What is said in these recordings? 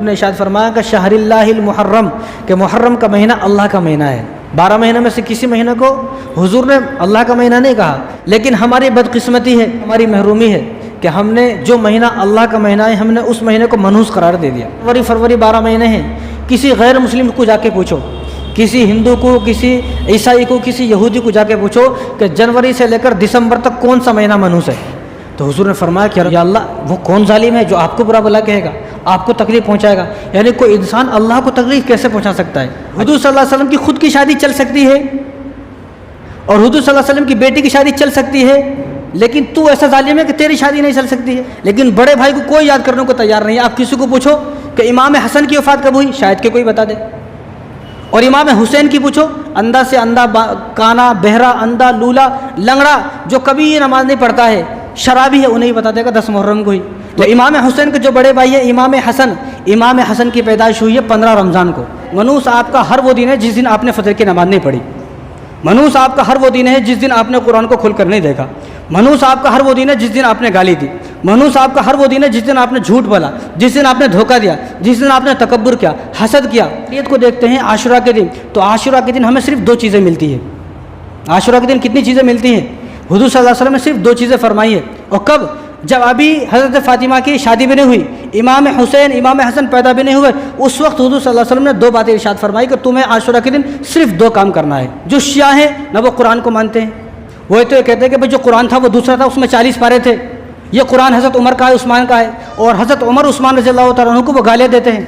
نے ارشاد فرمایا کہ شہر اللہ المحرم، کہ محرم کا مہینہ اللہ کا مہینہ ہے۔ 12 مہینوں میں سے کسی مہینہ کو حضور نے اللہ کا مہینہ نہیں کہا، لیکن ہماری بدقسمتی ہے، ہماری محرومی ہے کہ ہم نے جو مہینہ اللہ کا مہینہ ہے ہم نے اس مہینے کو منحوس قرار دے دیا۔ فروری 12 مہینے ہیں، کسی غیر مسلم کو جا کے پوچھو، کسی ہندو کو، کسی عیسائی کو، کسی یہودی کو جا کے پوچھو کہ جنوری سے لے کر دسمبر تک کون سا مہینہ منحوس ہے، تو حضور نے فرمایا کہ یا اللہ وہ کون ظالم ہے جو آپ کو برا بھلا کہے گا، آپ کو تکلیف پہنچائے گا؟ یعنی کوئی انسان اللہ کو تکلیف کیسے پہنچا سکتا ہے؟ حضور صلی اللہ علیہ وسلم کی خود کی شادی چل سکتی ہے اور حضور صلی اللہ علیہ وسلم کی بیٹی کی شادی چل سکتی ہے، لیکن تو ایسا ظالم ہے کہ تیری شادی نہیں چل سکتی ہے۔ لیکن بڑے بھائی کو کوئی یاد کرنے کو تیار نہیں ہے۔ آپ کسی کو پوچھو کہ امام حسن کی وفات کب ہوئی، شاید کہ کوئی بتا دے، اور امام حسین کی پوچھو، اندھا سے اندھا، کانا، بہرا، اندھا، لولا، لنگڑا، جو کبھی یہ نماز نہیں پڑھتا ہے، شرابی ہے، انہیں بتا دے گا 10 محرم کو ہی۔ تو امام حسین کے جو بڑے بھائی ہیں امام حسن کی پیدائش ہوئی ہے 15 رمضان کو۔ منحوس آپ کا ہر وہ دن ہے جس دن آپ نے فجر کی نماز نہیں پڑھی، منحوس آپ کا ہر وہ دن ہے جس دن آپ نے قرآن کو کھول کر نہیں دیکھا، منحوس آپ کا ہر وہ دن ہے جس دن آپ نے گالی دی، منحوس آپ کا ہر وہ دن ہے جس دن آپ نے جھوٹ بولا، جس دن آپ نے دھوکہ دیا، جس دن آپ نے تکبر کیا، حسد کیا۔ عید کو دیکھتے ہیں عاشورہ کے دن، تو عاشورہ کے دن ہمیں صرف 2 چیزیں ملتی ہیں۔ عاشورہ کے دن کتنی چیزیں ملتی ہیں؟ حضور صلی اللہ علیہ وسلم نے صرف 2 چیزیں فرمائی ہیں، اور کب؟ جب ابھی حضرت فاطمہ کی شادی بھی نہیں ہوئی، امام حسن پیدا بھی نہیں ہوئے، اس وقت حضور صلی اللہ علیہ وسلم نے 2 باتیں ارشاد فرمائی کہ تمہیں عاشورہ کے دن صرف 2 کام کرنا ہے۔ جو شیعہ ہیں نہ وہ قرآن کو مانتے ہیں، وہ تو یہ کہتے ہیں کہ بھائی جو قرآن تھا وہ دوسرا تھا، اس میں 40 پارے تھے، یہ قرآن حضرت عمر کا ہے، عثمان کا ہے، اور حضرت عمر عثمان رضی اللہ تعالیٰ عنہ کو وہ گالیاں دیتے ہیں،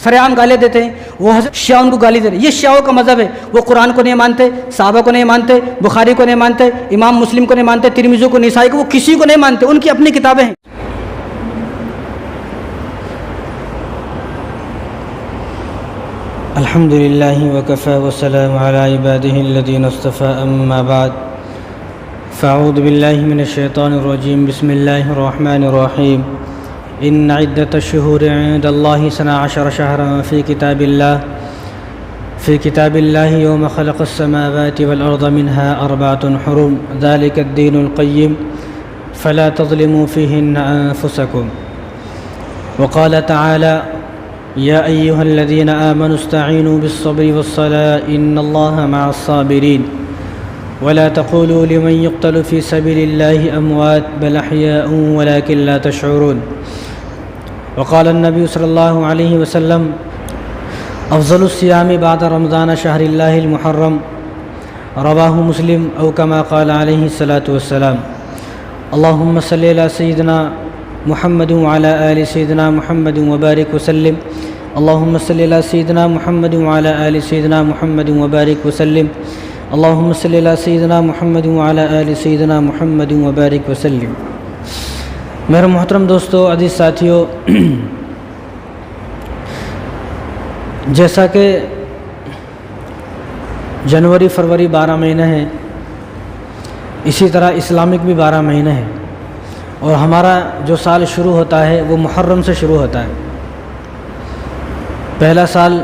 سرعام گالیاں دیتے ہیں، وہ حضرت شیعہ ان کو گالی دے رہے ہیں۔ یہ شیعوں کا مذہب ہے، وہ قرآن کو نہیں مانتے، صحابہ کو نہیں مانتے، بخاری کو نہیں مانتے، امام مسلم کو نہیں مانتے، ترمذی کو، نسائی کو، وہ کسی کو نہیں مانتے، ان کی اپنی کتابیں ہیں۔ الحمد للہ وکفى والسلام علی عباده الذین اصطفى، اما بعد فاعوذ باللہ من الشیطان الرجیم، بسم اللہ الرحمن الرحیم۔ ان عدۃ الشہور عند اللہ 12 شہرا فی کتاب اللہ یوم خلق السماوات والارض منها 4 حرم ذلك الدین القیم فلا تظلموا فیہن انفسکم۔ وقال تعالی یا ایہا الذین آمنوا استعینوا بالصبر والصلاة ان اللہ مع الصابرین ولا تقولوا لمن يقتل في سبيل الله أموات بل أحياء ولكن لا تشعرون۔ وقال النبي صلى الله عليه وسلم أفضل الصيام بعد رمضان شهر الله المحرم، رواه مسلم، أو كما قال عليه الصلاة والسلام۔ اللهم صل على سيدنا محمد وعلى آل سيدنا محمد وبارك وسلم۔ اللهم صل على سيدنا محمد وعلى آل سيدنا محمد وبارك وسلم۔ اللهم صل على سيدنا محمد وعلى آل سيدنا محمد وبارك وسلم۔ میرے محترم دوستو، عزیز ساتھیو، جیسا کہ جنوری فروری 12 مہینے ہیں، اسی طرح اسلامک بھی 12 مہینے ہیں، اور ہمارا جو سال شروع ہوتا ہے وہ محرم سے شروع ہوتا ہے۔ پہلا سال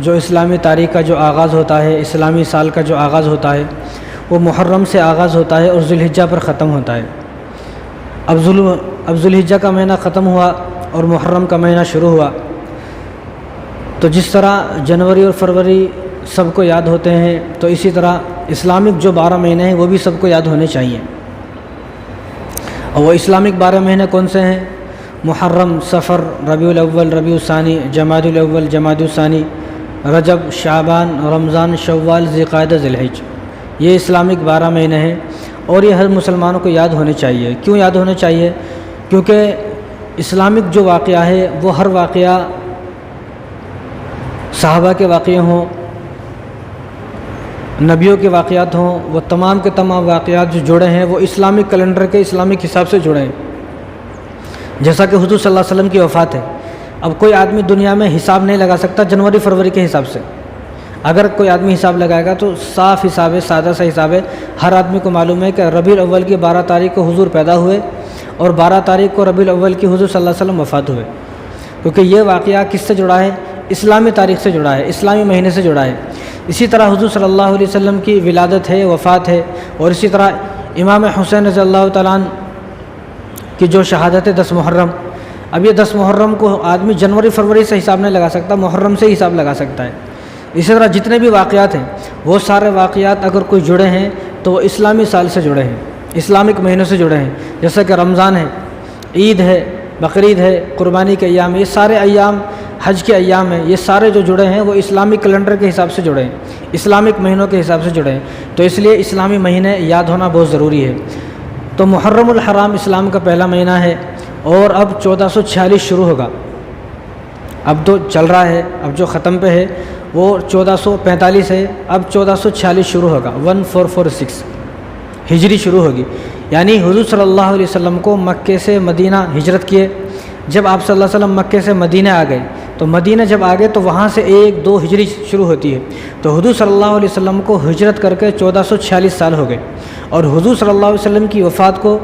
جو اسلامی تاریخ کا جو آغاز ہوتا ہے، اسلامی سال کا جو آغاز ہوتا ہے، وہ محرم سے آغاز ہوتا ہے اور ذوالحجہ پر ختم ہوتا ہے۔ اب ذوالحجہ کا مہینہ ختم ہوا اور محرم کا مہینہ شروع ہوا، تو جس طرح جنوری اور فروری سب کو یاد ہوتے ہیں، تو اسی طرح اسلامک جو 12 مہینے ہیں وہ بھی سب کو یاد ہونے چاہیے۔ اور وہ اسلامک 12 مہینے کون سے ہیں؟ محرم، صفر، ربیع الاول، ربیع الثانی، جمادی الاول، جمادی الثانی، رجب، شعبان، رمضان، شوال، ذوالقعدہ، ذوالحجہ، یہ اسلامک 12 مہینے ہیں، اور یہ ہر مسلمانوں کو یاد ہونے چاہیے۔ کیوں یاد ہونے چاہیے؟ کیونکہ اسلامک جو واقعہ ہے وہ ہر واقعہ، صحابہ کے واقعے ہوں، نبیوں کے واقعات ہوں، وہ تمام کے تمام واقعات جو جڑے ہیں وہ اسلامک کیلنڈر کے اسلامک حساب سے جڑے ہیں۔ جیسا کہ حضور صلی اللہ علیہ وسلم کی وفات ہے، اب کوئی آدمی دنیا میں حساب نہیں لگا سکتا جنوری فروری کے حساب سے۔ اگر کوئی آدمی حساب لگائے گا تو صاف حساب ہے، سادہ سا حساب ہے۔ ہر آدمی کو معلوم ہے کہ ربیع الاول کی 12 تاریخ کو حضور پیدا ہوئے اور 12 تاریخ کو ربیع الاول کی حضور صلی اللہ علیہ وسلم وفات ہوئے، کیونکہ یہ واقعہ کس سے جڑا ہے؟ اسلامی تاریخ سے جڑا ہے، اسلامی مہینے سے جڑا ہے۔ اسی طرح حضور صلی اللہ علیہ وسلم کی ولادت ہے، وفات ہے، اور اسی طرح امام حسین رضی اللہ تعالیٰ عنہ کی جو شہادت ہے 10 محرم، اب یہ 10 محرم کو آدمی جنوری فروری سے حساب نہیں لگا سکتا، محرم سے ہی حساب لگا سکتا ہے۔ اسی طرح جتنے بھی واقعات ہیں وہ سارے واقعات اگر کوئی جڑے ہیں تو وہ اسلامی سال سے جڑے ہیں، اسلامک مہینوں سے جڑے ہیں، جیسا کہ رمضان ہے، عید ہے، بقرعید ہے، قربانی کے ایام، یہ سارے ایام، حج کے ایام ہیں، یہ سارے جو جڑے ہیں وہ اسلامی کیلنڈر کے حساب سے جڑے ہیں، اسلامک مہینوں کے حساب سے جڑے ہیں، تو اس لیے اسلامی مہینے یاد ہونا بہت ضروری ہے۔ تو محرم الحرام اسلام کا پہلا مہینہ ہے، اور اب 1446 شروع ہوگا، اب تو چل رہا ہے، اب جو ختم پہ ہے وہ 1445 ہے، اب 1446 شروع ہوگا، 1446 ہجری شروع ہوگی، یعنی حضور صلی اللہ علیہ وسلم کو مکے سے مدینہ ہجرت کیے، جب آپ صلی اللہ علیہ وسلم مکے سے مدینہ آ گئے تو مدینہ جب آ گئے تو وہاں سے 1-2 ہجری شروع ہوتی ہے، تو حضور صلی اللہ علیہ وسلم کو ہجرت کر کے 1446 سال ہو گئے، اور حضور صلی اللہ علیہ وسلم کی وفات کو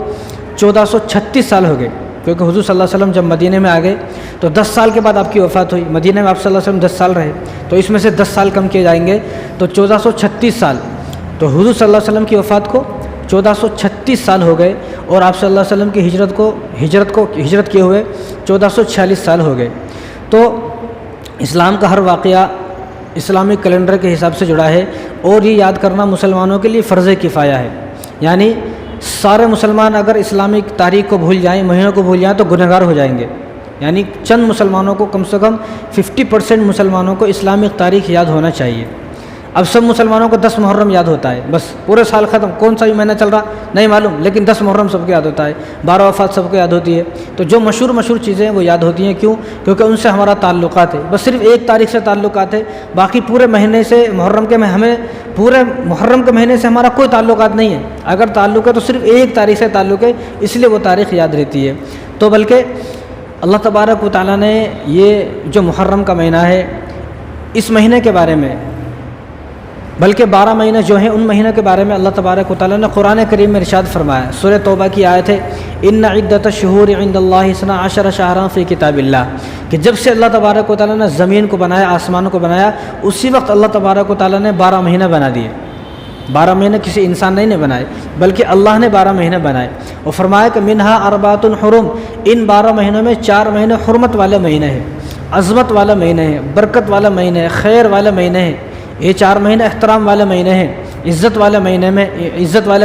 1436 سال ہو گئے، کیونکہ حضور صلی اللہ علیہ وسلم جب مدینہ میں آ گئے تو 10 سال کے بعد آپ کی وفات ہوئی، مدینہ میں آپ صلی اللہ علیہ وسلم 10 سال رہے، تو اس میں سے 10 سال کم کیے جائیں گے تو 1436 سال، تو حضور صلی اللہ علیہ وسلم کی وفات کو 1436 سال ہو گئے، اور آپ صلی اللہ علیہ وسلم کی ہجرت کیے ہوئے 1446 سال ہو گئے۔ تو اسلام کا ہر واقعہ اسلامک کیلنڈر کے حساب سے جڑا ہے، اور یہ یاد کرنا مسلمانوں کے لیے فرض کفایہ ہے، یعنی سارے مسلمان اگر اسلامک تاریخ کو بھول جائیں، مہینوں کو بھول جائیں تو گنہگار ہو جائیں گے، یعنی چند مسلمانوں کو، کم سے کم 50% مسلمانوں کو اسلامک تاریخ یاد ہونا چاہیے۔ اب سب مسلمانوں کو 10 محرم یاد ہوتا ہے، بس پورے سال ختم، کون سا بھی مہینہ چل رہا نہیں معلوم، لیکن 10 محرم سب کو یاد ہوتا ہے، 12 وفات سب کو یاد ہوتی ہے، تو جو مشہور چیزیں ہیں وہ یاد ہوتی ہیں، کیوں؟ کیونکہ ان سے ہمارا تعلقات ہے، بس صرف ایک تاریخ سے تعلقات ہے، باقی پورے مہینے سے ہمیں پورے محرم کے مہینے سے ہمارا کوئی تعلقات نہیں ہے، اگر تعلق ہے تو صرف ایک تاریخ سے تعلق ہے، اس لیے وہ تاریخ یاد رہتی ہے۔ تو بلکہ اللہ تبارک و تعالیٰ نے یہ جو محرم کا مہینہ ہے، اس مہینے کے بارے میں، بلکہ 12 مہینے جو ہیں ان مہینوں کے بارے میں اللہ تبارک و تعالیٰ نے قرآن کریم میں ارشاد فرمایا، سورہ توبہ کی آیت ہے، ان عدۃ الشہور عند اللہ 12 شہرا فی کتاب اللہ، کہ جب سے اللہ تبارک و تعالیٰ نے زمین کو بنایا، آسمانوں کو بنایا، اسی وقت اللہ تبارک و تعالیٰ نے 12 مہینے بنا دیے۔ 12 مہینے کسی انسان نے بنائے، بلکہ اللہ نے 12 مہینے بنائے، اور فرمایا کہ منہا اربعۃ حرم، ان 12 مہینوں میں 4 مہینے حرمت والے مہینے ہیں، عظمت والا مہینے ہیں، برکت والا مہینے ہیں، خیر والے مہینے ہیں، یہ 4 مہینے احترام والے مہینے ہیں، عزت والے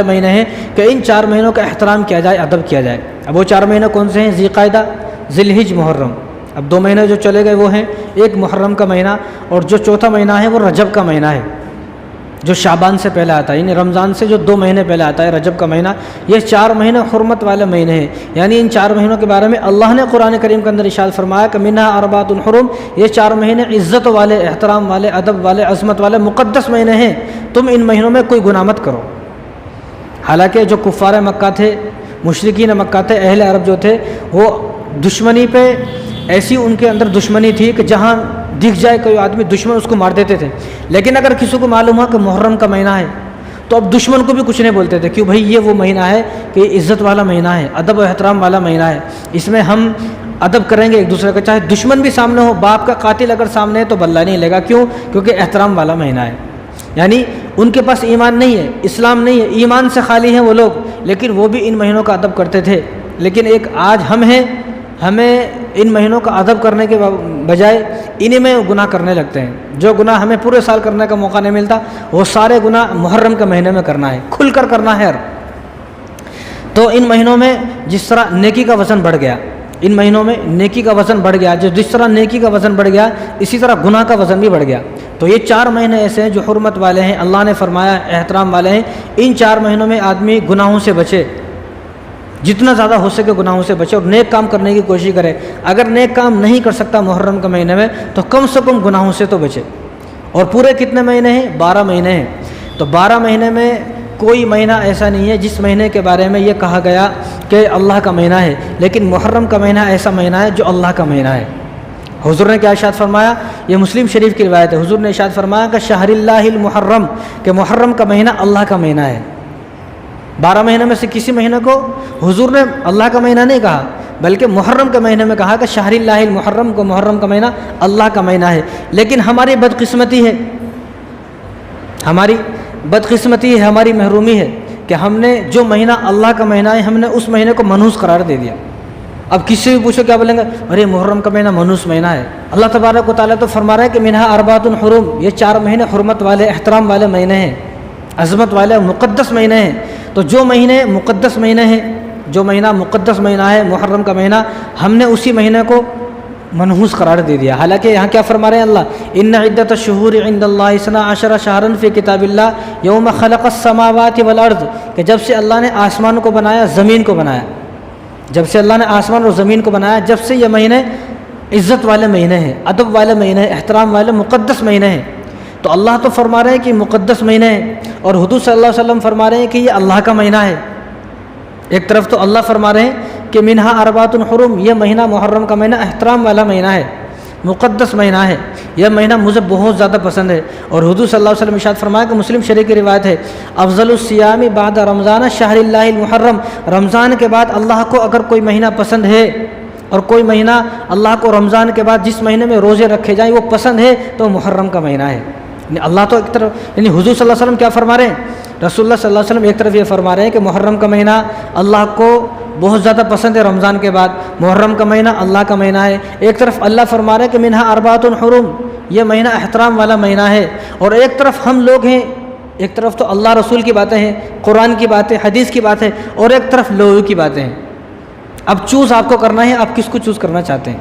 مہینے ہیں، کہ ان 4 مہینوں کا احترام کیا جائے، ادب کیا جائے۔ اب وہ 4 مہینے کون سے ہیں؟ ذی قعدہ، ذی الحج، محرم۔ اب 2 مہینے جو چلے گئے وہ ہیں، ایک محرم کا مہینہ، اور جو چوتھا مہینہ ہے وہ رجب کا مہینہ ہے، جو شعبان سے پہلے آتا ہے، یعنی رمضان سے جو 2 مہینے پہلے آتا ہے، رجب کا مہینہ۔ یہ 4 مہینے حرمت والے مہینے ہیں، یعنی ان 4 مہینوں کے بارے میں اللہ نے قرآن کریم کے اندر ارشاد فرمایا کہ منہا اربعۃ حرم، یہ 4 مہینے عزت والے، احترام والے، ادب والے، عظمت والے، مقدس مہینے ہیں، تم ان مہینوں میں کوئی گناہ مت کرو۔ حالانکہ جو کفار مکہ تھے، مشرکین مکہ تھے، اہل عرب جو تھے، وہ دشمنی پہ ایسی ان کے اندر دشمنی تھی کہ جہاں دکھ جائے کوئی آدمی دشمن اس کو مار دیتے تھے، لیکن اگر کسی کو معلوم ہوا کہ محرم کا مہینہ ہے تو اب دشمن کو بھی کچھ نہیں بولتے تھے، کیوں بھائی یہ وہ مہینہ ہے کہ یہ عزت والا مہینہ ہے، ادب و احترام والا مہینہ ہے، اس میں ہم ادب کریں گے ایک دوسرے کا، چاہے دشمن بھی سامنے ہو، باپ کا قاتل اگر سامنے ہے تو بلّہ نہیں لے گا، کیوں؟ کیونکہ احترام والا مہینہ ہے۔ یعنی ان کے پاس ایمان نہیں ہے، اسلام نہیں ہے، ایمان سے خالی ہیں وہ لوگ، لیکن وہ بھی ان مہینوں کا ادب کرتے تھے۔ لیکن ایک آج ہم ہیں، ہمیں ان مہینوں کا ادب کرنے کے بجائے انہی میں گناہ کرنے لگتے ہیں، جو گناہ ہمیں پورے سال کرنے کا موقع نہیں ملتا، وہ سارے گناہ محرم کے مہینے میں کرنا ہے، کھل کر کرنا ہے۔ تو ان مہینوں میں جس طرح نیکی کا وزن بڑھ گیا، ان مہینوں میں نیکی کا وزن بڑھ گیا، جس طرح نیکی کا وزن بڑھ گیا اسی طرح گناہ کا وزن بھی بڑھ گیا۔ تو یہ 4 مہینے ایسے ہیں جو حرمت والے ہیں، اللہ نے فرمایا احترام والے ہیں، ان 4 مہینوں میں آدمی گناہوں سے بچے، جتنا زیادہ ہو سکے گناہوں سے بچے اور نیک کام کرنے کی کوشش کرے۔ اگر نیک کام نہیں کر سکتا محرم کے مہینے میں تو کم سے کم گناہوں سے تو بچے۔ اور پورے کتنے مہینے ہیں؟ 12 مہینے ہیں۔ تو 12 مہینے میں کوئی مہینہ ایسا نہیں ہے جس مہینے کے بارے میں یہ کہا گیا کہ اللہ کا مہینہ ہے، لیکن محرم کا مہینہ ایسا مہینہ ہے جو اللہ کا مہینہ ہے۔ حضور نے کیا ارشاد فرمایا؟ یہ مسلم شریف کی روایت ہے، حضور نے ارشاد فرمایا کہ شہر اللہ المحرم، کہ محرم کا مہینہ اللہ کا مہینہ ہے۔ 12 مہینے میں سے کسی مہینے کو حضور نے اللہ کا مہینہ نہیں کہا، بلکہ محرم کے مہینے میں کہا کہ شہر اللہ المحرم، کو محرم کا مہینہ اللہ کا مہینہ ہے۔ لیکن ہماری بدقسمتی ہے، ہماری محرومی ہے کہ ہم نے جو مہینہ اللہ کا مہینہ ہے، ہم نے اس مہینے کو منحوس قرار دے دیا۔ اب کسی سے بھی پوچھو کیا بولیں گے؟ ارے محرم کا مہینہ منحوس مہینہ ہے۔ اللہ تبارک و تعالیٰ تو فرما رہا ہے کہ منہا اربعۃ حرم، یہ 4 مہینے حرمت والے، احترام والے مہینے ہیں، عظمت والے مقدس مہینے ہیں۔ تو جو مہینے مقدس مہینے ہیں، جو مہینہ مقدس مہینہ ہے محرم کا مہینہ، ہم نے اسی مہینے کو منحوس قرار دے دیا۔ حالانکہ یہاں کیا فرما رہے ہیں اللہ؟ ان عدۃ الشہور عند اللہ 12 شہرا فی کتاب اللہ یوم خلق السماوات والارض، کہ جب سے اللہ نے آسمان کو بنایا، زمین کو بنایا، جب سے اللہ نے آسمان اور زمین کو بنایا، جب سے یہ مہینے عزت والے مہینے ہیں، ادب والے مہینے ہیں، احترام والے مقدس مہینے ہیں۔ تو اللہ تو فرما رہے ہیں کہ مقدس مہینے ہیں، اور حضور صلی اللہ علیہ وسلم فرما رہے ہیں کہ یہ اللہ کا مہینہ ہے۔ ایک طرف تو اللہ فرما رہے ہیں کہ منہا اربعۃ حرم، یہ مہینہ محرم کا مہینہ احترام والا مہینہ ہے، مقدس مہینہ ہے، یہ مہینہ مجھے بہت زیادہ پسند ہے۔ اور حضور صلی اللہ علیہ وسلم ارشاد فرمایا کہ مسلم شریف کی روایت ہے، افضل الصیام بعد رمضان شہر اللہ المحرم، رمضان کے بعد اللہ کو اگر کوئی مہینہ پسند ہے، اور کوئی مہینہ اللہ کو رمضان کے بعد جس مہینے میں روزے رکھے جائیں وہ پسند ہے، تو محرم کا مہینہ ہے۔ یعنی اللہ تو ایک طرف، یعنی حضور صلی اللہ علیہ وسلم کیا فرما رہے ہیں؟ رسول اللہ صلی اللہ علیہ وسلم ایک طرف یہ فرما رہے ہیں کہ محرم کا مہینہ اللہ کو بہت زیادہ پسند ہے، رمضان کے بعد محرم کا مہینہ اللہ کا مہینہ ہے۔ ایک طرف اللہ فرما رہے ہیں کہ منہا اربعۃ حرم، یہ مہینہ احترام والا مہینہ ہے، اور ایک طرف ہم لوگ ہیں، ایک طرف تو اللہ رسول کی باتیں ہیں، قرآن کی باتیں، حدیث کی باتیں، اور ایک طرف لوگوں کی باتیں ہیں۔ اب چوز آپ کو کرنا ہے، آپ کس کو چوز کرنا چاہتے ہیں؟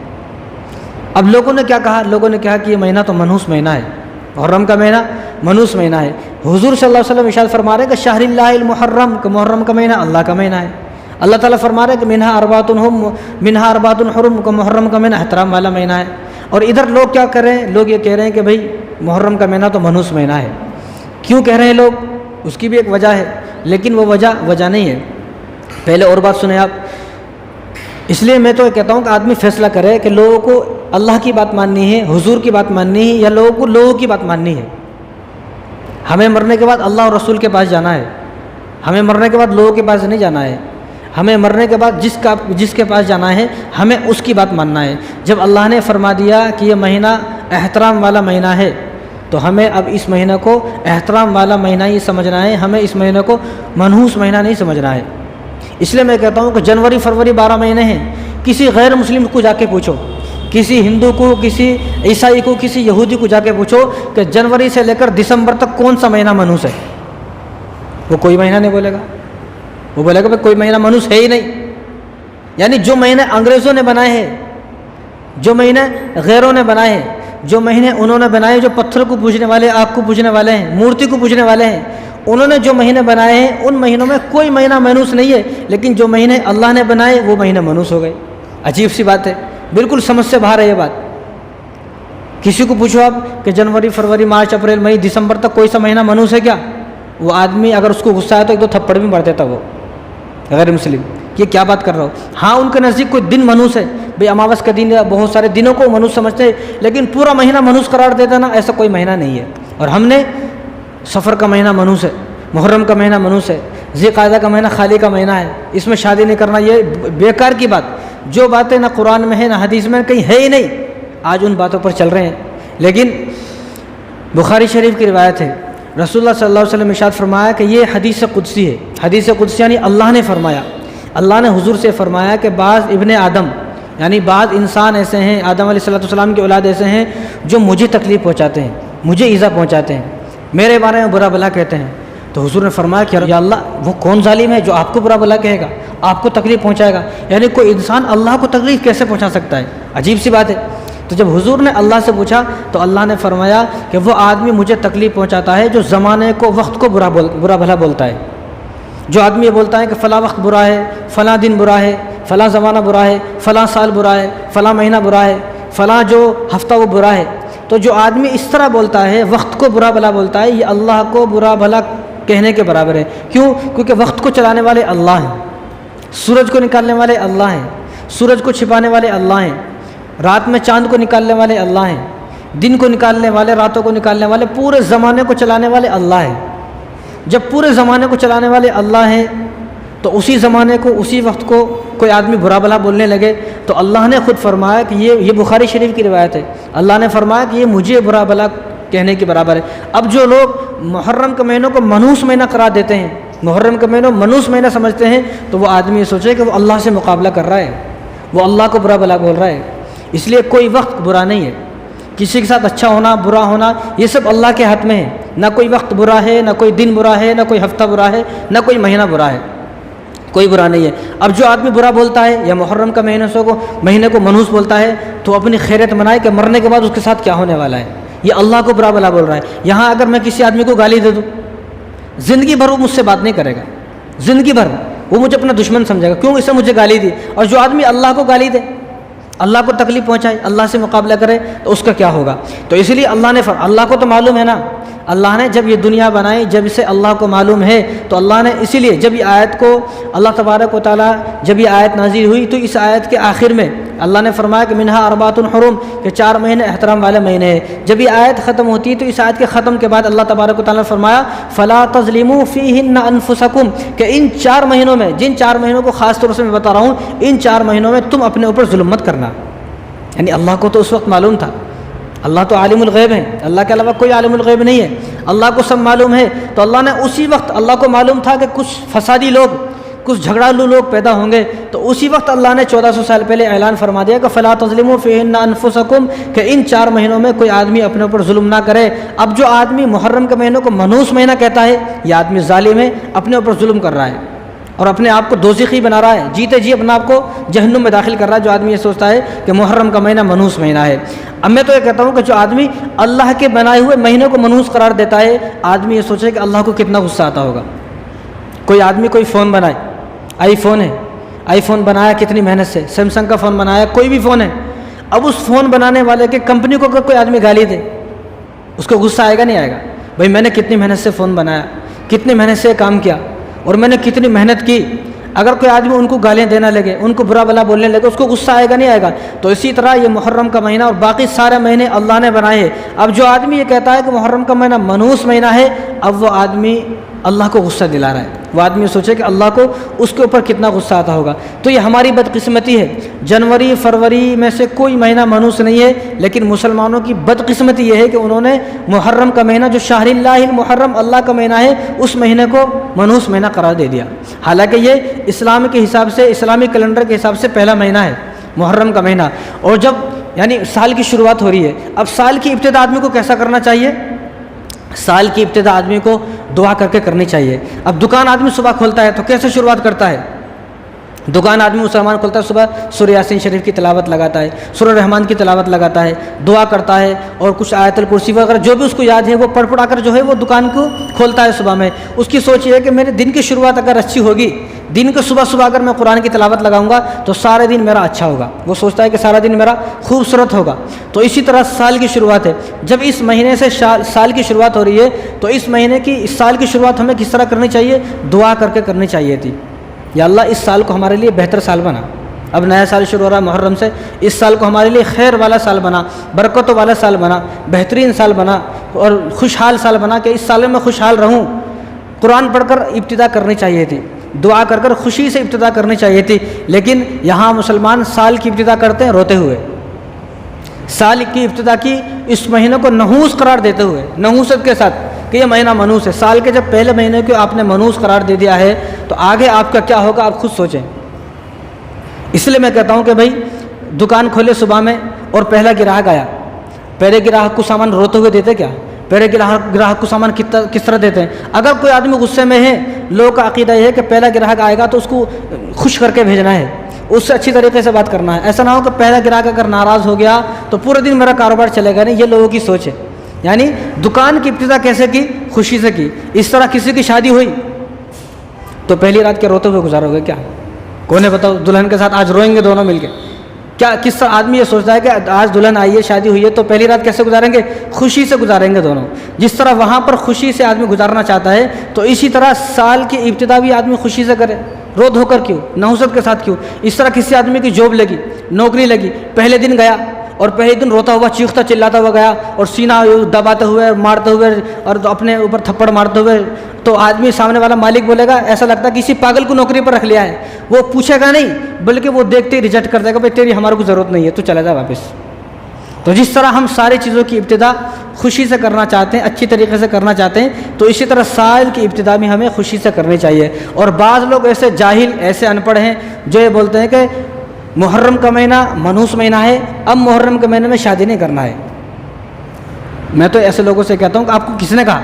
اب لوگوں نے کیا کہا؟ لوگوں نے کہا کہ یہ مہینہ تو منحوس مہینہ ہے، محرم کا مہینہ منحوس مہینہ ہے۔ حضور صلی اللہ علیہ وسلم ارشاد فرما رہے ہیں کہ شہر اللہ المحرم، کہ محرم کا مہینہ اللہ کا مہینہ ہے۔ اللہ تعالیٰ فرما رہے ہیں کہ منہا اربعۃ حرم، کہ محرم کا مہینہ احترام والا مہینہ ہے۔ اور ادھر لوگ کیا کر رہے ہیں؟ لوگ یہ کہہ رہے ہیں کہ بھائی محرم کا مہینہ تو منحوس مہینہ ہے۔ کیوں کہہ رہے ہیں لوگ؟ اس کی بھی ایک وجہ ہے، لیکن وہ وجہ نہیں ہے۔ پہلے اور بات سنیں آپ۔ اس لیے میں تو کہتا ہوں کہ آدمی فیصلہ کرے کہ لوگوں کو اللہ کی بات ماننی ہے، حضور کی بات ماننی ہے، یا لوگوں کو لوگوں کی بات ماننی ہے۔ ہمیں مرنے کے بعد اللہ اور رسول کے پاس جانا ہے، ہمیں مرنے کے بعد لوگوں کے پاس نہیں جانا ہے۔ ہمیں مرنے کے بعد جس کے پاس جانا ہے، ہمیں اس کی بات ماننا ہے۔ جب اللہ نے فرما دیا کہ یہ مہینہ احترام والا مہینہ ہے، تو ہمیں اب اس مہینہ کو احترام والا مہینہ ہی سمجھنا ہے، ہمیں اس مہینہ کو منحوس مہینہ نہیں سمجھنا ہے۔ اس لیے میں کہتا ہوں کہ جنوری فروری 12 مہینے ہیں۔ کسی غیر مسلم کو جا کے پوچھو، کسی ہندو کو، کسی عیسائی کو، کسی یہودی کو جا کے پوچھو کہ جنوری سے لے کر دسمبر تک کون سا مہینہ منحوس ہے، وہ کوئی مہینہ نہیں بولے گا۔ وہ بولے گا بھائی کوئی مہینہ منحوس ہے ہی نہیں۔ یعنی جو مہینے انگریزوں نے بنائے ہیں، جو مہینے غیروں نے بنائے ہیں، جو مہینے انہوں نے بنائے جو پتھر کو پوجنے والے، آگ کو پوجنے والے ہیں، مورتی کو پوجنے والے ہیں، انہوں نے جو مہینے بنائے ہیں ان مہینوں میں کوئی مہینہ منحوس نہیں ہے، لیکن جو مہینے اللہ نے بنائے وہ مہینے منحوس ہو گئے۔ عجیب سی بات ہے، بالکل سمجھ سے باہر ہے یہ بات۔ کسی کو پوچھو آپ کہ جنوری فروری مارچ اپریل مئی دسمبر تک کوئی سا مہینہ منحوس ہے کیا؟ وہ آدمی اگر اس کو غصہ آیا تو 1-2 تھپڑ بھی مار دیتا وہ غیر مسلم، یہ کیا بات کر رہا ہو۔ ہاں ان کے نزدیک کوئی دن منحوس ہے، بھئی اماوس کا دن یا بہت سارے دنوں کو منحوس سمجھتے ہیں، لیکن پورا مہینہ منحوس قرار دیتا نا، ایسا کوئی مہینہ نہیں ہے۔ اور ہم نے سفر کا مہینہ منحوس ہے، محرم کا مہینہ منحوس ہے، ذی قعدہ کا مہینہ خالی کا مہینہ ہے، اس میں شادی نہیں کرنا، یہ بیکار کی بات، جو باتیں نہ قرآن میں ہے نہ حدیث میں کہیں ہے ہی نہیں، آج ان باتوں پر چل رہے ہیں۔ لیکن بخاری شریف کی روایت ہے، رسول اللہ صلی اللہ علیہ وسلم ارشاد فرمایا کہ یہ حدیث قدسی ہے۔ حدیث قدسی یعنی اللہ نے فرمایا، اللہ نے حضور سے فرمایا کہ بعض ابن آدم، یعنی بعض انسان ایسے ہیں، آدم علیہ السلام کی اولاد ایسے ہیں جو مجھے تکلیف پہنچاتے ہیں، مجھے ایذا پہنچاتے ہیں، میرے بارے میں برا بھلا کہتے ہیں۔ تو حضور نے فرمایا کہ یا اللہ وہ کون ظالم ہے جو آپ کو برا بھلا کہے گا، آپ کو تکلیف پہنچائے گا؟ یعنی کوئی انسان اللہ کو تکلیف کیسے پہنچا سکتا ہے؟ عجیب سی بات ہے۔ تو جب حضور نے اللہ سے پوچھا تو اللہ نے فرمایا کہ وہ آدمی مجھے تکلیف پہنچاتا ہے جو زمانے کو، وقت کو برا بھلا بولتا ہے۔ جو آدمی یہ بولتا ہے کہ فلاں وقت برا ہے، فلاں دن برا ہے، فلاں زمانہ برا ہے، فلاں سال برا ہے، فلاں مہینہ برا ہے، فلاں جو ہفتہ وہ برا ہے، تو جو آدمی اس طرح بولتا ہے، وقت کو برا بھلا بولتا ہے، یہ اللہ کو برا بھلا کہنے کے برابر ہے۔ کیوں؟ کیونکہ وقت کو چلانے والے اللہ ہیں، سورج کو نکالنے والے اللہ ہیں، سورج کو چھپانے والے اللہ ہیں، رات میں چاند کو نکالنے والے اللہ ہیں، دن کو نکالنے والے، راتوں کو نکالنے والے، پورے زمانے کو چلانے والے اللہ ہیں۔ جب پورے زمانے کو چلانے والے اللہ ہیں تو اسی زمانے کو، اسی وقت کو کوئی آدمی برا بھلا بولنے لگے تو اللہ نے خود فرمایا کہ یہ بخاری شریف کی روایت ہے، اللہ نے فرمایا کہ یہ مجھے برا بھلا کہنے کے برابر ہے۔ اب جو لوگ محرم کے مہینوں کو منحوس مہینہ قرار دیتے ہیں، محرم کے مہینوں منحوس مہینہ سمجھتے ہیں، تو وہ آدمی یہ سوچے کہ وہ اللہ سے مقابلہ کر رہا ہے، وہ اللہ کو برا بلا بول رہا ہے. اس لیے کوئی وقت برا نہیں ہے. کسی کے ساتھ اچھا ہونا برا ہونا یہ سب اللہ کے ہاتھ میں ہے. نہ کوئی وقت برا ہے، نہ کوئی دن برا ہے، نہ کوئی ہفتہ برا ہے، نہ کوئی مہینہ برا ہے. کوئی برا نہیں ہے. اب جو آدمی برا بولتا ہے یا محرم کا مہینے کو منحوس بولتا ہے تو اپنی خیریت منائے کہ مرنے کے بعد اس کے ساتھ کیا ہونے والا ہے. یہ اللہ کو برا بلا بول رہا ہے. یہاں اگر میں کسی آدمی کو گالی دے دوں، زندگی بھر وہ مجھ سے بات نہیں کرے گا. زندگی بھر وہ مجھے اپنا دشمن سمجھے گا. کیوں؟ اس سے مجھے گالی دی. اور جو آدمی اللہ کو گالی دے، اللہ کو تکلیف پہنچائے، اللہ سے مقابلہ کرے تو اس کا کیا ہوگا. تو اس لیے اللہ کو تو معلوم ہے نا. اللہ نے جب یہ دنیا بنائی، جب اسے اللہ کو معلوم ہے تو اللہ نے اسی لیے جب یہ آیت کو اللہ تبارک و تعالیٰ جب یہ آیت نازل ہوئی تو اس آیت کے آخر میں اللہ نے فرمایا کہ منہا اربعۃ حرم، کہ 4 مہینے احترام والے مہینے ہیں. جب یہ آیت ختم ہوتی ہے تو اس آیت کے ختم کے بعد اللہ تبارک و تعالیٰ نے فرمایا فلا تظلموا فیہن انفسکم، کہ ان 4 مہینوں میں، جن 4 مہینوں کو خاص طور سے میں بتا رہا ہوں، ان 4 مہینوں میں تم اپنے اوپر ظلم مت کرنا. یعنی اللہ کو تو اس وقت معلوم تھا. اللہ تو عالم الغیب ہے، اللہ کے علاوہ کوئی عالم الغیب نہیں ہے. اللہ کو سب معلوم ہے. تو اللہ نے اسی وقت، اللہ کو معلوم تھا کہ کچھ فسادی لوگ، کچھ جھگڑالو لوگ پیدا ہوں گے، تو اسی وقت اللہ نے 1400 سال پہلے اعلان فرما دیا کہ فلا تظلموا فیہن انفسکم، کہ ان 4 مہینوں میں کوئی آدمی اپنے اوپر ظلم نہ کرے. اب جو آدمی محرم کے مہینوں کو منحوس مہینہ کہتا ہے، یہ آدمی ظالم ہے، اپنے اوپر ظلم کر رہا ہے اور اپنے آپ کو دوزخی بنا رہا ہے. جیتے جی اپنے آپ کو جہنم میں داخل کر رہا ہے جو آدمی یہ سوچتا ہے کہ محرم کا مہینہ منحوس مہینہ ہے. اب میں تو یہ کہتا ہوں کہ جو آدمی اللہ کے بنائے ہوئے مہینے کو منحوس قرار دیتا ہے، آدمی یہ سوچے کہ اللہ کو کتنا غصہ آتا ہوگا. کوئی آدمی کوئی فون بنائے، آئی فون ہے، آئی فون بنایا کتنی محنت سے، سیمسنگ کا فون بنایا، کوئی بھی فون ہے. اب اس فون بنانے والے کے کمپنی کو کوئی آدمی گالی دے، اس کو غصہ آئے گا نہیں آئے گا؟ بھائی میں نے کتنی محنت سے فون بنایا، کتنی محنت سے کام کیا اور میں نے کتنی محنت کی. اگر کوئی آدمی ان کو گالیاں دینا لگے، ان کو برا بلا بولنے لگے، اس کو غصہ آئے گا نہیں آئے گا؟ تو اسی طرح یہ محرم کا مہینہ اور باقی سارے مہینے اللہ نے بنائے ہیں. اب جو آدمی یہ کہتا ہے کہ محرم کا مہینہ منحوس مہینہ ہے، اب وہ آدمی اللہ کو غصہ دلا رہا ہے. وہ آدمی سوچے کہ اللہ کو اس کے اوپر کتنا غصہ آتا ہوگا. تو یہ ہماری بدقسمتی ہے. جنوری فروری میں سے کوئی مہینہ منحوس نہیں ہے، لیکن مسلمانوں کی بدقسمتی یہ ہے کہ انہوں نے محرم کا مہینہ جو شہر اللہ المحرم، اللہ کا مہینہ ہے، اس مہینے کو منحوس مہینہ قرار دے دیا. حالانکہ یہ اسلام کے حساب سے، اسلامی کیلنڈر کے حساب سے پہلا مہینہ ہے محرم کا مہینہ. اور جب یعنی سال کی شروعات ہو رہی ہے، اب سال کی ابتدا آدمی کو کیسا کرنا چاہیے؟ سال کی ابتدا آدمی کو دعا کر کے کرنی چاہیے. اب دکان آدمی صبح کھولتا ہے تو کیسے شروعات کرتا ہے؟ دکان آدمی مسلمان کھولتا ہے، صبح سورہ یاسین شریف کی تلاوت لگاتا ہے، سورہ رحمان کی تلاوت لگاتا ہے، دعا کرتا ہے اور کچھ آیت الکرسی وغیرہ جو بھی اس کو یاد ہے وہ پڑھ پڑھا کر جو ہے وہ دکان کو کھولتا ہے صبح میں. اس کی سوچ یہ ہے کہ میرے دن کی شروعات اگر اچھی ہوگی، دن کو صبح اگر میں قرآن کی تلاوت لگاؤں گا تو سارے دن میرا اچھا ہوگا. وہ سوچتا ہے کہ سارا دن میرا خوبصورت ہوگا. تو اسی طرح سال کی شروعات ہے. جب اس مہینے سے سال کی شروعات ہو رہی ہے تو اس مہینے کی، اس سال کی شروعات ہمیں کس طرح کرنی چاہیے؟ دعا کر کے کرنی چاہیے تھی. یا اللہ اس سال کو ہمارے لیے بہتر سال بنا. اب نیا سال شروع ہو رہا ہے محرم سے، اس سال کو ہمارے لیے خیر والا سال بنا، برکتوں والا سال بنا، بہترین سال بنا اور خوشحال سال بنا کہ اس سال میں خوشحال رہوں. قرآن پڑھ کر ابتدا کرنی چاہیے تھی، دعا کر کر خوشی سے ابتدا کرنی چاہیے تھی. لیکن یہاں مسلمان سال کی ابتدا کرتے ہیں روتے ہوئے. سال کی ابتدا کی اس مہینے کو نحوس قرار دیتے ہوئے، نحوست کے ساتھ کہ یہ مہینہ منحوس ہے. سال کے جب پہلے مہینے کو آپ نے منحوس قرار دے دیا ہے تو آگے آپ کا کیا ہوگا آپ خود سوچیں. اس لیے میں کہتا ہوں کہ بھائی دکان کھولے صبح میں اور پہلا گراہک آیا، پہلے گراہک کو سامان روتے ہوئے دیتے کیا؟ پہلے گراہک کو سامان کس طرح دیتے ہیں؟ اگر کوئی آدمی غصے میں ہے، لوگوں کا عقیدہ یہ ہے کہ پہلا گراہک آئے گا تو اس کو خوش کر کے بھیجنا ہے، اس سے اچھی طریقے سے بات کرنا ہے. ایسا نہ ہو کہ پہلا گراہک اگر ناراض ہو گیا تو پورے دن میرا کاروبار چلے گا نہیں. یہ لوگوں کی سوچ ہے. یعنی دکان کی ابتدا کیسے کی؟ خوشی سے کی. اس طرح کسی کی شادی ہوئی تو پہلی رات کے روتے ہوئے گزارو گے کیا؟ کون ہے بتاؤ؟ دلہن کے ساتھ آج روئیں گے دونوں مل کے کیا؟ کس طرح آدمی یہ سوچتا ہے کہ آج دلہن آئی ہے، شادی ہوئی ہے تو پہلی رات کیسے گزاریں گے؟ خوشی سے گزاریں گے دونوں. جس طرح وہاں پر خوشی سے آدمی گزارنا چاہتا ہے تو اسی طرح سال کی ابتدا بھی آدمی خوشی سے کرے. رو دھو کر کیوں؟ نحوست کے ساتھ کیوں؟ اس طرح کسی آدمی کی جاب لگی، نوکری لگی، پہلے دن گیا اور پہلے دن روتا ہوا، چیختا چلاتا ہوا گیا اور سینہ دباتے ہوئے، مارتے ہوئے اور اپنے اوپر تھپڑ مارتے ہوئے، تو آدمی سامنے والا مالک بولے گا ایسا لگتا ہے کسی پاگل کو نوکری پر رکھ لیا ہے. وہ پوچھے گا نہیں بلکہ وہ دیکھتے ہی ریجیکٹ کر دے گا، بھائی تیری ہمارے کو ضرورت نہیں ہے، تو چلا جا واپس. تو جس طرح ہم ساری چیزوں کی ابتدا خوشی سے کرنا چاہتے ہیں، اچھی طریقے سے کرنا چاہتے ہیں، تو اسی طرح سال کی ابتدا بھی ہمیں خوشی سے کرنی چاہیے. اور بعض لوگ ایسے جاہل، ایسے ان پڑھ ہیں جو یہ بولتے ہیں کہ محرم کا مہینہ منحوس مہینہ ہے، اب محرم کے مہینے میں شادی نہیں کرنا ہے۔ میں تو ایسے لوگوں سے کہتا ہوں کہ آپ کو کس نے کہا؟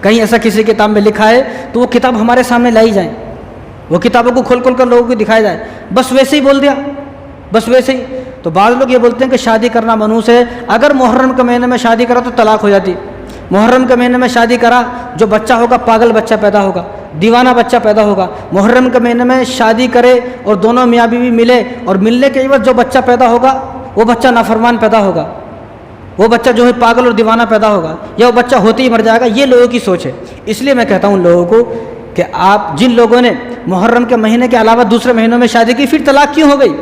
کہیں ایسا کسی کتاب میں لکھا ہے تو وہ کتاب ہمارے سامنے لائی جائیں، وہ کتابوں کو کھول کر لوگوں کو دکھایا جائے، بس ویسے ہی بول دیا، بس ویسے ہی۔ تو بعض لوگ یہ بولتے ہیں کہ شادی کرنا منحوس ہے، اگر محرم کے مہینے میں شادی کرا تو طلاق ہو جاتی، محرم کے مہینے میں شادی کرا جو بچہ ہوگا پاگل بچہ پیدا ہوگا، دیوانہ بچہ پیدا ہوگا، محرم کے مہینے میں شادی کرے اور دونوں میاں بیوی ملے اور ملنے کے عوض جو بچہ پیدا ہوگا وہ بچہ نافرمان پیدا ہوگا، وہ بچہ جو ہے پاگل اور دیوانہ پیدا ہوگا، یا وہ بچہ ہوتے ہی مر جائے گا۔ یہ لوگوں کی سوچ ہے۔ اس لیے میں کہتا ہوں ان لوگوں کو کہ آپ جن لوگوں نے محرم کے مہینے کے علاوہ دوسرے مہینوں میں شادی کی، پھر طلاق کیوں ہو گئی؟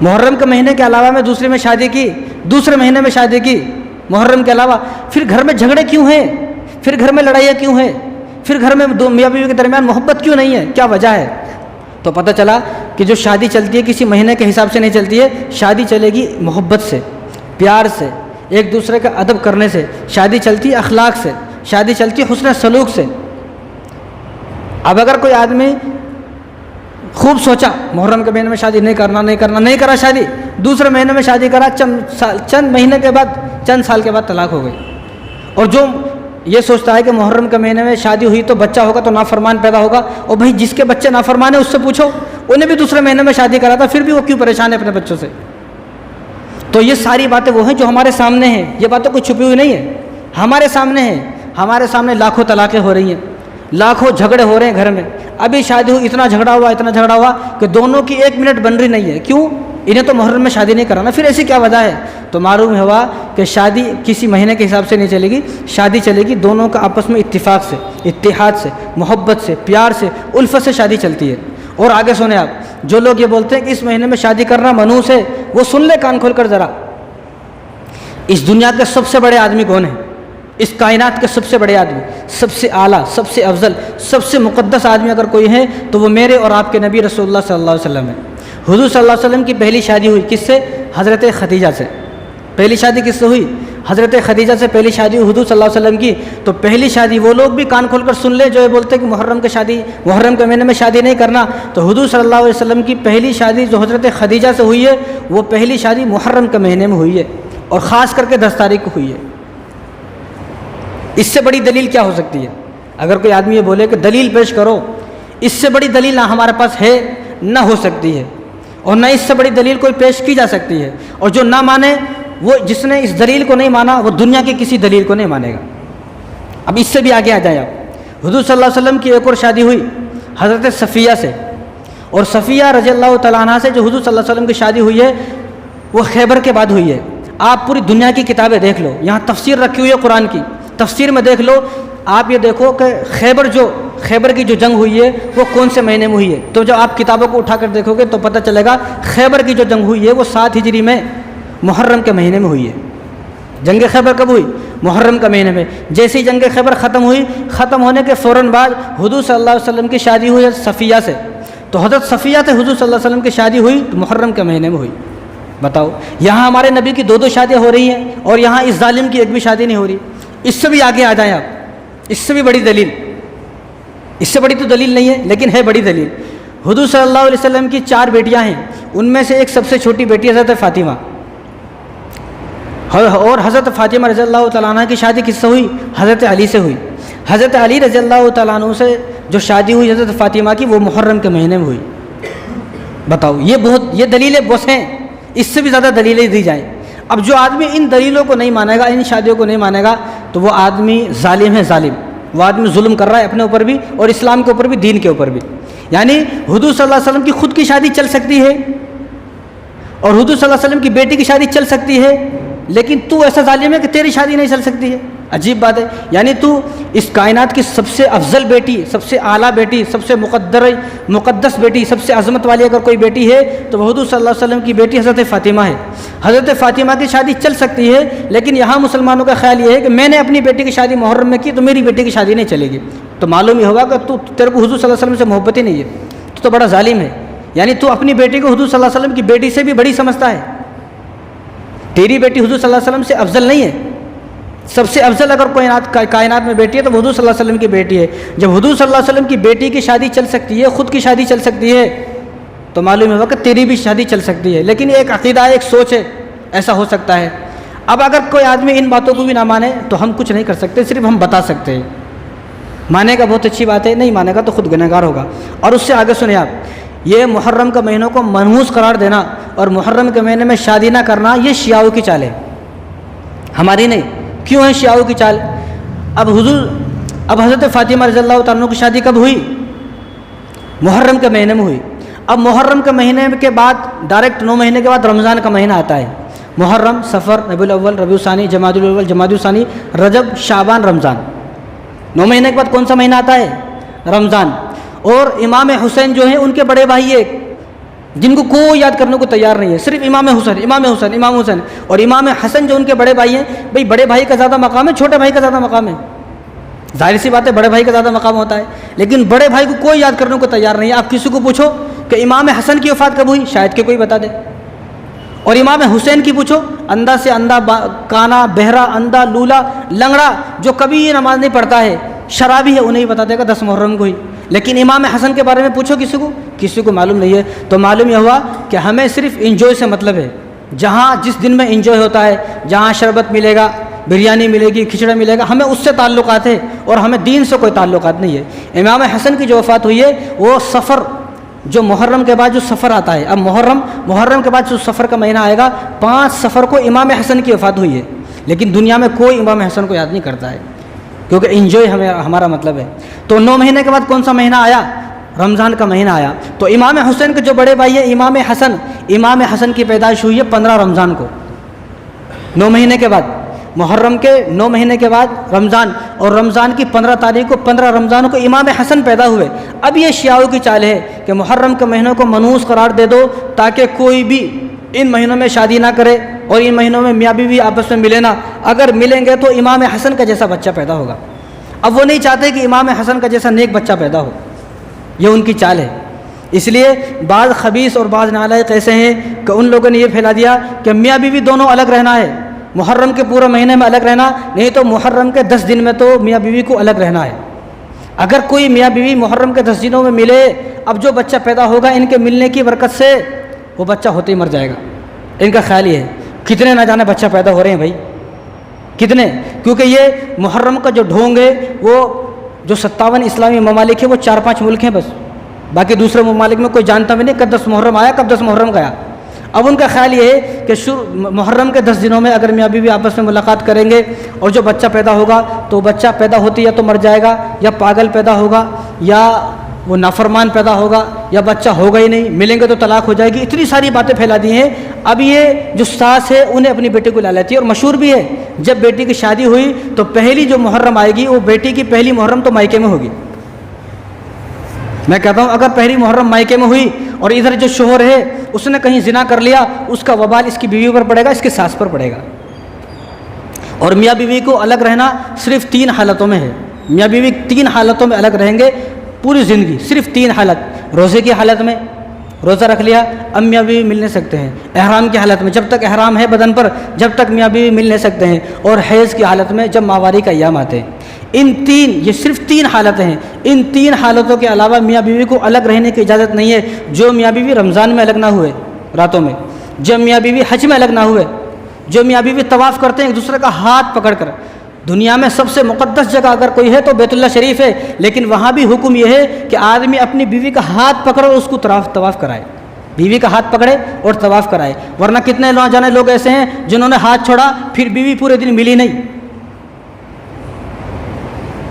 محرم کے مہینے کے علاوہ میں دوسرے میں شادی کی، دوسرے مہینے میں شادی کی محرم کے علاوہ، پھر گھر میں جھگڑے کیوں ہیں؟ پھر گھر میں لڑائیاں کیوں ہیں؟ پھر گھر میں دو میاں بیوی کے درمیان محبت کیوں نہیں ہے؟ کیا وجہ ہے؟ تو پتہ چلا کہ جو شادی چلتی ہے کسی مہینے کے حساب سے نہیں چلتی ہے، شادی چلے گی محبت سے، پیار سے، ایک دوسرے کا ادب کرنے سے، شادی چلتی ہے اخلاق سے، شادی چلتی ہے حسن سلوک سے۔ اب اگر کوئی آدمی خوب سوچا محرم کے مہینے میں شادی نہیں کرا شادی، دوسرے مہینے میں شادی کرا، چند مہینے کے بعد، چند سال کے بعد طلاق ہو گئی۔ اور جو یہ سوچتا ہے کہ محرم کے مہینے میں شادی ہوئی تو بچہ ہوگا تو نافرمان پیدا ہوگا، اور بھائی جس کے بچے نافرمان ہیں اس سے پوچھو، انہیں بھی دوسرے مہینے میں شادی کرا تھا، پھر بھی وہ کیوں پریشان ہے اپنے بچوں سے؟ تو یہ ساری باتیں وہ ہیں جو ہمارے سامنے ہیں، یہ باتیں کوئی چھپی ہوئی نہیں ہے، ہمارے سامنے ہیں۔ ہمارے سامنے لاکھوں طلاقیں ہو رہی ہیں، لاکھوں جھگڑے ہو رہے ہیں گھر میں۔ ابھی شادی ہوئی، اتنا جھگڑا ہوا کہ دونوں کی 1 منٹ بن رہی نہیں ہے۔ کیوں؟ انہیں تو محرم میں شادی نہیں کرانا، پھر ایسی کیا وجہ ہے؟ تو معلوم ہوا کہ شادی کسی مہینے کے حساب سے نہیں چلے گی، شادی چلے گی دونوں کا آپس میں اتفاق سے، اتحاد سے، محبت سے، پیار سے، الفت سے شادی چلتی ہے۔ اور آگے سنیں آپ، جو لوگ یہ بولتے ہیں کہ اس مہینے میں شادی کرنا منحوس ہے، وہ سن لے کان کھول کر ذرا، اس دنیا کے سب سے بڑے آدمی کون ہیں؟ اس کائنات کے سب سے بڑے آدمی، سب سے اعلیٰ، سب سے افضل، سب سے مقدس آدمی اگر کوئی ہے تو وہ میرے اور آپ کے نبی رسول اللہ صلی اللہ علیہ وسلم ہے۔ حضور صلی اللہ علیہ وسلم کی پہلی شادی ہوئی کس سے؟ حضرت خدیجہ سے۔ پہلی شادی کس سے ہوئی؟ حضرت خدیجہ سے پہلی شادی ہوئی حضور صلی اللہ علیہ وسلم کی۔ تو پہلی شادی وہ لوگ بھی کان کھول کر سن لے جو یہ بولتے ہیں کہ محرم کے مہینے میں شادی نہیں کرنا، تو حضور صلی اللہ علیہ وسلم کی پہلی شادی جو حضرت خدیجہ سے ہوئی ہے وہ پہلی شادی محرم کے مہینے میں ہوئی ہے، اور خاص کر کے 10 تاریخ کو ہوئی ہے۔ اس سے بڑی دلیل کیا ہو سکتی ہے؟ اگر کوئی آدمی یہ بولے کہ دلیل پیش کرو، اس سے بڑی دلیل نہ ہمارے پاس ہے، نہ ہو سکتی ہے، اور نہ اس سے بڑی دلیل کوئی پیش کی جا سکتی ہے۔ اور جو نہ مانے، وہ جس نے اس دلیل کو نہیں مانا وہ دنیا کی کسی دلیل کو نہیں مانے گا۔ اب اس سے بھی آگے آ جائیں آپ، حضور صلی اللہ علیہ وسلم کی ایک اور شادی ہوئی حضرت صفیہ سے، اور صفیہ رضی اللہ تعالیٰ عنہ سے جو حضور صلی اللہ علیہ وسلم کی شادی ہوئی ہے وہ خیبر کے بعد ہوئی ہے۔ آپ پوری دنیا کی کتابیں دیکھ لو، یہاں تفسیر رکھی ہوئی ہے قرآن کی، تفسیر میں دیکھ لو، آپ یہ دیکھو کہ خیبر کی جو جنگ ہوئی ہے وہ کون سے مہینے میں ہوئی ہے۔ تو جب آپ کتابوں کو اٹھا کر دیکھو گے تو پتہ چلے گا خیبر کی جو جنگ ہوئی ہے وہ 7 ہجری میں محرم کے مہینے میں ہوئی ہے۔ جنگ خیبر کب ہوئی؟ محرم کے مہینے میں۔ جیسے ہی جنگ خیبر ختم ہوئی، ختم ہونے کے فوراً بعد حضور صلی اللہ علیہ وسلم کی شادی ہوئی حضرت صفیہ سے، تو حضرت صفیہ سے حضور صلی اللہ علیہ وسلم کی شادی ہوئی تو محرم کے مہینے میں ہوئی۔ بتاؤ، یہاں ہمارے نبی کی 2 شادیاں ہو رہی ہیں اور یہاں اس ظالم کی ایک بھی شادی نہیں ہو رہی۔ اس سے بھی آگے آ جائیں آپ، اس سے بھی بڑی دلیل، اس سے بڑی تو دلیل نہیں ہے لیکن ہے بڑی دلیل۔ حضور صلی اللہ علیہ وسلم کی 4 بیٹیاں ہیں، ان میں سے ایک سب سے چھوٹی بیٹی حضرت فاطمہ، اور حضرت فاطمہ رضی اللہ تعالیٰ عنہ کی شادی کس سے ہوئی؟ حضرت علی سے ہوئی۔ حضرت علی رضی اللہ تعالیٰ عنہ سے جو شادی ہوئی حضرت فاطمہ کی وہ محرم کے مہینے میں ہوئی۔ بتاؤ، یہ دلیلیں بس ہیں، اس سے بھی زیادہ دلیلیں دی جائیں۔ اب جو آدمی ان دلیلوں کو نہیں مانے گا، ان شادیوں کو نہیں مانے گا، تو وہ آدمی ظالم ہے، ظالم، وہ آدمی ظلم کر رہا ہے اپنے اوپر بھی اور اسلام کے اوپر بھی، دین کے اوپر بھی۔ یعنی حضور صلی اللہ علیہ وسلم کی خود کی شادی چل سکتی ہے اور حضور صلی اللہ علیہ وسلم کی بیٹی کی شادی چل سکتی ہے، لیکن تو ایسا ظالم ہے کہ تیری شادی نہیں چل سکتی ہے۔ عجیب بات ہے، یعنی تو اس کائنات کی سب سے افضل بیٹی، سب سے اعلیٰ بیٹی، سب سے مقدس بیٹی، سب سے عظمت والی اگر کوئی بیٹی ہے تو وہ حضور صلی اللہ علیہ وسلم کی بیٹی حضرت فاطمہ ہے۔ حضرت فاطمہ کی شادی چل سکتی ہے، لیکن یہاں مسلمانوں کا خیال یہ ہے کہ میں نے اپنی بیٹی کی شادی محرم میں کی تو میری بیٹی کی شادی نہیں چلے گی۔ تو معلوم یہ ہوگا کہ تیرے کو حضور صلی اللہ علیہ وسلم سے محبت ہی نہیں ہے، تو بڑا ظالم ہے۔ یعنی تو اپنی بیٹی کو حضور صلی اللہ علیہ وسلم کی بیٹی سے بھی بڑی سمجھتا ہے، تیری بیٹی حضور صلی اللہ علیہ وسلم سے افضل نہیں ہے۔ سب سے افضل اگر کوئی کائنات میں بیٹی ہے تو حضور صلی اللہ علیہ وسلم کی بیٹی ہے۔ جب حضور صلی اللہ علیہ وسلم کی بیٹی کی شادی چل سکتی ہے، خود کی شادی چل سکتی ہے، تو معلوم ہوا کہ تیری بھی شادی چل سکتی ہے، لیکن یہ ایک عقیدہ ہے، ایک سوچ ہے، ایسا ہو سکتا ہے۔ اب اگر کوئی آدمی ان باتوں کو بھی نہ مانے تو ہم کچھ نہیں کر سکتے، صرف ہم بتا سکتے ہیں۔ مانے گا بہت اچھی بات ہے، نہیں مانے گا تو خود گنہگار ہوگا۔ اور اس سے آگے سنیں آپ، یہ محرم کا مہینوں کو منحوس قرار دینا اور محرم کے مہینے میں شادی نہ کرنا، یہ شیعوں کی چال ہے، ہماری نہیں۔ کیوں ہے شیعوں کی چال؟ اب حضرت فاطمہ رضی اللہ تعالیٰ عنہ کی شادی کب ہوئی؟ محرم کے مہینے میں ہوئی۔ اب محرم کے مہینے کے بعد ڈائریکٹ 9 مہینے کے بعد رمضان کا مہینہ آتا ہے۔ محرم، صفر، ربیع الاول، ربیع الثانی، جمادی الاول، جمادی الثانی، رجب، شعبان، رمضان۔ 9 مہینے کے بعد کون سا مہینہ آتا ہے؟ رمضان۔ اور امام حسین جو ہیں ان کے بڑے بھائی ایک، جن کو کوئی یاد کرنے کو تیار نہیں ہے، صرف امام حسین، امام حسین، امام حسین۔ اور امام حسن جو ان کے بڑے بھائی ہیں، بھئی بڑے بھائی کا زیادہ مقام ہے، چھوٹے بھائی کا زیادہ مقام ہے؟ ظاہر سی بات ہے بڑے بھائی کا زیادہ مقام ہوتا ہے، لیکن بڑے بھائی کو کوئی یاد کرنے کو تیار نہیں ہے۔ آپ کسی کو پوچھو کہ امام حسن کی وفات کب ہوئی، شاید کہ کوئی بتا دے۔ اور امام حسین کی پوچھو، اندھا سے اندھا، کانا، بہرا، اندھا، لولا، لنگڑا، جو کبھی یہ نماز نہیں پڑھتا ہے، شرابی ہے، انہیں بتا دے گا 10 محرم کو ہی۔ لیکن امام حسن کے بارے میں پوچھو کسی کو معلوم نہیں ہے۔ تو معلوم یہ ہوا کہ ہمیں صرف انجوائے سے مطلب ہے۔ جہاں جس دن میں انجوائے ہوتا ہے، جہاں شربت ملے گا، بریانی ملے گی، کھچڑا ملے گا، ہمیں اس سے تعلقات ہے، اور ہمیں دین سے کوئی تعلقات نہیں ہے۔ امام حسن کی جو وفات ہوئی ہے وہ سفر، جو محرم کے بعد جو سفر آتا ہے، اب محرم کے بعد جو سفر کا مہینہ آئے گا، 5 سفر کو امام حسن کی وفات ہوئی ہے، لیکن دنیا میں کوئی امام حسن کو یاد نہیں کرتا ہے، کیونکہ انجوائے ہمارا مطلب ہے۔ تو 9 مہینے کے بعد کون سا مہینہ آیا؟ رمضان کا مہینہ آیا۔ تو امام حسین کے جو بڑے بھائی ہیں امام حسن کی پیدائش ہوئی ہے 15 رمضان کو، 9 مہینے کے بعد، محرم کے 9 مہینے کے بعد رمضان، اور رمضان کی 15 تاریخ کو، 15 رمضان کو امام حسن پیدا ہوئے۔ اب یہ شیعوں کی چال ہے کہ محرم کے مہینوں کو منحوس قرار دے دو تاکہ کوئی بھی ان مہینوں میں شادی نہ کرے، اور ان مہینوں میں میاں بیوی آپس میں ملے نہ، اگر ملیں گے تو امام حسن کا جیسا بچہ پیدا ہوگا۔ اب وہ نہیں چاہتے کہ امام حسن کا جیسا نیک بچہ پیدا ہو، یہ ان کی چال ہے۔ اس لیے بعض خبیث اور بعض نالائق ایسے ہیں کہ ان لوگوں نے یہ پھیلا دیا کہ میاں بیوی دونوں الگ رہنا ہے، محرم کے پورے مہینے میں الگ رہنا، نہیں تو محرم کے 10 دن میں تو میاں بیوی کو الگ رہنا ہے۔ اگر کوئی میاں بیوی محرم کے 10 دنوں میں ملے، اب جو بچہ پیدا ہوگا ان کے ملنے کی برکت سے وہ بچہ ہوتے ہی مر جائے گا۔ ان کا خیال یہ ہے۔ کتنے نہ جانے بچہ پیدا ہو رہے ہیں بھائی، کتنے، کیونکہ یہ محرم کا جو ڈھونگ ہے، وہ جو 57 اسلامی ممالک ہیں وہ 4-5 ملک ہیں بس، باقی دوسرے ممالک میں کوئی جانتا بھی نہیں کب 10 محرم آیا، کب 10 محرم گیا۔ اب ان کا خیال یہ ہے کہ محرم کے 10 دنوں میں اگر میاں بیوی آپس میں ملاقات کریں گے اور جو بچہ پیدا ہوگا تو بچہ پیدا ہوتی یا تو مر جائے گا، یا پاگل پیدا ہوگا، یا وہ نافرمان پیدا ہوگا، یا بچہ ہوگا ہی نہیں، ملیں گے تو طلاق ہو جائے گی۔ اتنی ساری باتیں پھیلا دی ہیں۔ اب یہ جو ساس ہے انہیں اپنی بیٹی کو لا لیتی ہے، اور مشہور بھی ہے جب بیٹی کی شادی ہوئی تو پہلی جو محرم آئے گی وہ بیٹی کی پہلی محرم تو مائکے میں ہوگی۔ میں کہتا ہوں اگر پہلی محرم مائکے میں ہوئی اور ادھر جو شوہر ہے اس نے کہیں زنا کر لیا، اس کا وبال اس کی بیوی پر پڑے گا، اس کی ساس پر پڑے گا۔ اور میاں بیوی کو الگ رہنا صرف 3 حالتوں میں ہے۔ میاں بیوی 3 حالتوں میں الگ رہیں گے پوری زندگی، صرف 3 حالت۔ روزے کی حالت میں روزہ رکھ لیا، اب میاں بیوی مل نہیں سکتے ہیں۔ احرام کی حالت میں، جب تک احرام ہے بدن پر جب تک میاں بیوی مل نہیں سکتے ہیں۔ اور حیض کی حالت میں، جب ماہواری کا ایام آتے ہیں۔ یہ صرف 3 حالتیں ہیں۔ ان 3 حالتوں کے علاوہ میاں بیوی کو الگ رہنے کی اجازت نہیں ہے۔ جو میاں بیوی رمضان میں الگ نہ ہوئے راتوں میں، جب میاں بیوی حج میں الگ نہ ہوئے، جو میاں بیوی طواف کرتے ہیں ایک دوسرے کا ہاتھ پکڑ کر۔ دنیا میں سب سے مقدس جگہ اگر کوئی ہے تو بیت اللہ شریف ہے، لیکن وہاں بھی حکم یہ ہے کہ آدمی اپنی بیوی کا ہاتھ پکڑے اور اس کو طواف کرائے، بیوی کا ہاتھ پکڑے اور طواف کرائے۔ ورنہ کتنے نہ جانے لوگ ایسے ہیں جنہوں نے ہاتھ چھوڑا پھر بیوی پورے دن ملی نہیں،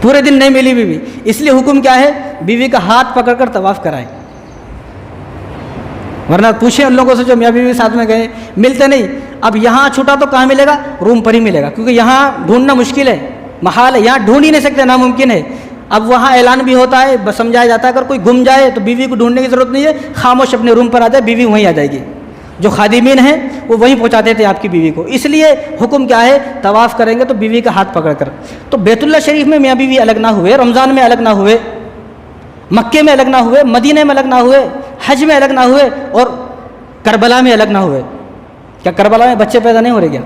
پورے دن نہیں ملی بیوی، اس لیے حکم کیا ہے؟ بیوی کا ہاتھ پکڑ کر طواف کرائے۔ ورنہ پوچھیں ان لوگوں سے جو میاں بیوی ساتھ میں گئے، ملتے نہیں۔ اب یہاں چھوٹا تو کہاں ملے گا؟ روم پر ہی ملے گا، کیونکہ یہاں ڈھونڈنا مشکل ہے، محال ہے، یہاں ڈھونڈ ہی نہیں سکتے، ناممکن ہے۔ اب وہاں اعلان بھی ہوتا ہے، سمجھایا جاتا ہے اگر کوئی گم جائے تو بیوی کو ڈھونڈنے کی ضرورت نہیں ہے، خاموش اپنے روم پر آ جائے، بیوی وہیں آ جائے گی۔ جو خادمین ہیں وہ وہیں پہنچاتے تھے آپ کی بیوی کو، اس لیے حکم کیا ہے؟ طواف کریں گے تو بیوی کا ہاتھ پکڑ کر۔ تو بیت اللہ شریف میں میاں بیوی الگ نہ ہوئے، رمضان میں الگ نہ ہوئے، مکے میں الگ نہ ہوئے، مدینہ میں الگ نہ ہوئے، حج میں الگ نہ ہوئے، اور کربلا میں الگ نہ ہوئے۔ کیا کربلا میں بچے پیدا نہیں ہو رہے کیا؟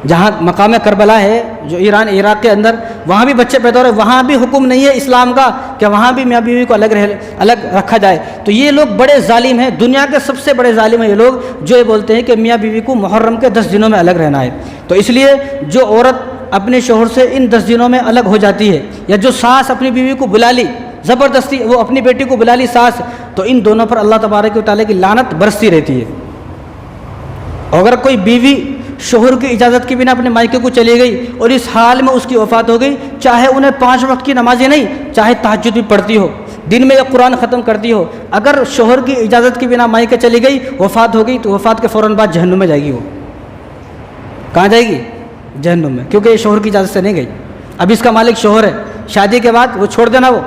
جہاں مقام کربلا ہے جو ایران عراق کے اندر، وہاں بھی بچے پیدا ہو رہے، وہاں بھی حکم نہیں ہے اسلام کا کہ وہاں بھی میاں بیوی کو الگ رکھا جائے۔ تو یہ لوگ بڑے ظالم ہیں، دنیا کے سب سے بڑے ظالم ہیں یہ لوگ، جو یہ بولتے ہیں کہ میاں بیوی کو محرم کے 10 دنوں میں الگ رہنا ہے۔ تو اس لیے جو عورت اپنے شوہر سے ان 10 دنوں میں الگ ہو جاتی ہے، یا جو ساس اپنی بیوی کو بلا لی زبردستی، وہ اپنی بیٹی کو بلا لی ساس، تو ان دونوں پر اللہ تبارک و تعالیٰ کی لعنت برستی رہتی ہے۔ اگر کوئی بیوی شوہر کی اجازت کے بنا اپنے مائکے کو چلی گئی اور اس حال میں اس کی وفات ہو گئی، چاہے انہیں 5 وقت کی نمازیں نہیں، چاہے تہجد بھی پڑھتی ہو، دن میں یہ قرآن ختم کرتی ہو، اگر شوہر کی اجازت کے بنا مائکے چلی گئی، وفات ہو گئی، تو وفات کے فوراً بعد جہنم میں جائے گی۔ وہ کہاں جائے گی؟ جہنم میں، کیونکہ یہ شوہر کی اجازت سے نہیں گئی۔ اب اس کا مالک شوہر ہے، شادی کے بعد وہ چھوڑ دینا، وہ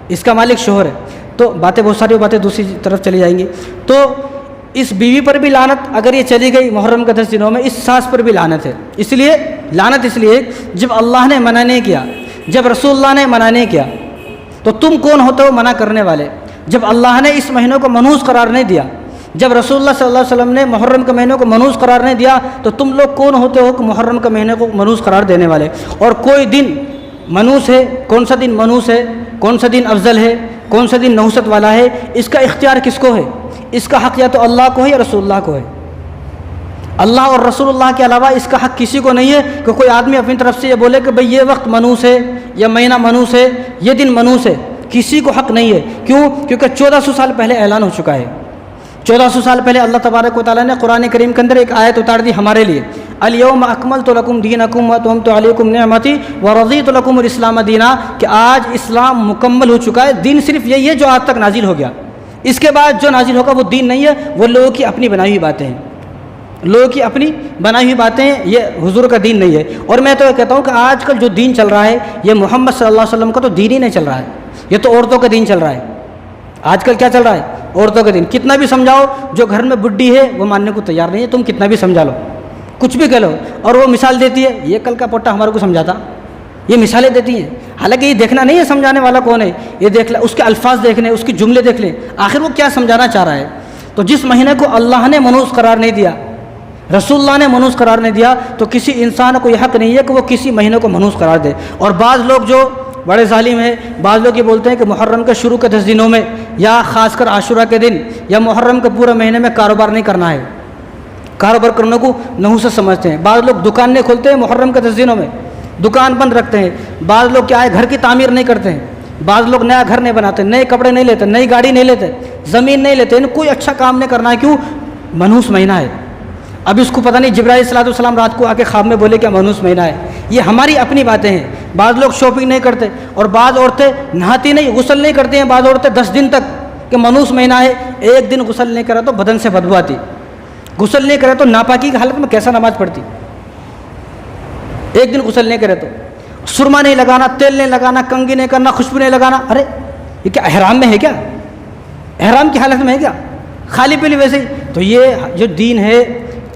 اس کا مالک شوہر ہے، تو باتیں بہت ساری باتیں دوسری طرف چلی جائیں گی۔ تو اس بیوی پر بھی لعنت اگر یہ چلی گئی محرم کے 10 دنوں میں، اس ساس پر بھی لعنت ہے۔ اس لیے لعنت اس لیے جب اللہ نے منع نہیں کیا، جب رسول اللہ نے منع نہیں کیا، تو تم کون ہوتے ہو منع کرنے والے؟ جب اللہ نے اس مہینوں کو منحوس قرار نہیں دیا، جب رسول اللہ صلی اللہ علیہ وسلم نے محرم کے مہینے کو منحوس قرار نہیں دیا، تو تم لوگ کون ہوتے ہو کہ محرم کے مہینے کو منحوس قرار دینے والے؟ اور کوئی دن منحوس ہے، کون سا دن منحوس ہے، کون سا دن افضل ہے، کون سا دن نحوست والا ہے، اس کا اختیار کس کو ہے؟ اس کا حق یا تو اللہ کو ہے یا رسول اللہ کو ہے۔ اللہ اور رسول اللہ کے علاوہ اس کا حق کسی کو نہیں ہے کہ کوئی آدمی اپنی طرف سے یہ بولے کہ بھئی یہ وقت منحوس ہے، یا مہینہ منحوس ہے، یہ دن منحوس ہے۔ کسی کو حق نہیں ہے۔ کیوں؟ کیونکہ 1400 سال پہلے اعلان ہو چکا ہے۔ 1400 سال پہلے اللہ تبارک و تعالیٰ نے قرآن کریم کے اندر ایک آیت اتار دی ہمارے لیے، الیوم اکملت لکم دینکم واتممت علیکم نعمتی ورضیت لکم الاسلام دینا، کہ آج اسلام مکمل ہو چکا ہے۔ دین صرف یہی ہے جو آج تک نازل ہو گیا، اس کے بعد جو نازل ہوگا وہ دین نہیں ہے، وہ لوگوں کی اپنی بنائی ہوئی باتیں ہیں، لوگوں کی اپنی بنائی ہوئی باتیں ہیں، یہ حضور کا دین نہیں ہے۔ اور میں تو یہ کہتا ہوں کہ آج کل جو دین چل رہا ہے یہ محمد صلی اللہ علیہ وسلم کا تو دین ہی نہیں چل رہا ہے، یہ تو عورتوں کا دین چل رہا ہے۔ آج کل کیا چل رہا ہے؟ عورتوں کا دین۔ کتنا بھی سمجھاؤ، جو گھر میں بڈھی ہے وہ ماننے کو تیار نہیں ہے، تم کتنا بھی سمجھا لو، کچھ بھی کہہ لو، اور وہ مثال دیتی ہے، یہ کل کا پوٹا ہمارے کو سمجھاتا، یہ مثالیں دیتی ہیں۔ حالانکہ یہ دیکھنا نہیں ہے سمجھانے والا کون ہے، یہ دیکھ لیں اس کے الفاظ دیکھنے، اس کے جملے دیکھ لیں، آخر وہ کیا سمجھانا چاہ رہا ہے۔ تو جس مہینے کو اللہ نے منحوس قرار نہیں دیا، رسول اللہ نے منحوس قرار نہیں دیا، تو کسی انسان کو یہ حق نہیں ہے کہ وہ کسی مہینے کو منحوس قرار دے۔ اور بعض لوگ جو بڑے ظالم ہیں، بعض لوگ یہ بولتے ہیں کہ محرم کے شروع کے 10 دنوں میں، یا خاص کر عاشورہ کے دن، یا محرم کے پورے مہینے میں کاروبار نہیں کرنا ہے، کاروبار کرنے کو نحوست سمجھتے ہیں۔ بعض لوگ دکان نہیں کھولتے ہیں محرم کے 10 دنوں میں، دکان بند رکھتے ہیں۔ بعض لوگ کیا ہے، گھر کی تعمیر نہیں کرتے ہیں، بعض لوگ نیا گھر نہیں بناتے، نئے کپڑے نہیں لیتے، نئی گاڑی نہیں لیتے، زمین نہیں لیتے، کوئی اچھا کام نہیں کرنا ہے۔ کیوں؟ منحوس مہینہ ہے۔ اب اس کو پتہ نہیں جبرائیل صلی اللہ علیہ وسلم رات کو آ کے خواب میں بولے کہ منحوس مہینہ ہے، یہ ہماری اپنی باتیں ہیں۔ بعض لوگ شاپنگ نہیں کرتے، اور بعض عورتیں نہاتی نہیں، غسل نہیں کرتی ہیں، بعض عورتیں 10 دن تک کہ منحوس مہینہ ہے، ایک دن غسل نہیں کرا تو بدن سے بدبو آتی، غسل نہیں کرے تو ناپاکی کی حالت میں کیسا نماز پڑھتی، ایک دن غسل نہیں کرے تو۔ سرما نہیں لگانا، تیل نہیں لگانا، کنگھی نہیں کرنا، خوشبو نہیں لگانا، ارے یہ کیا احرام میں ہے کیا؟ احرام کی حالت میں ہے کیا؟ خالی پیلی ویسے ہی۔ تو یہ جو دین ہے،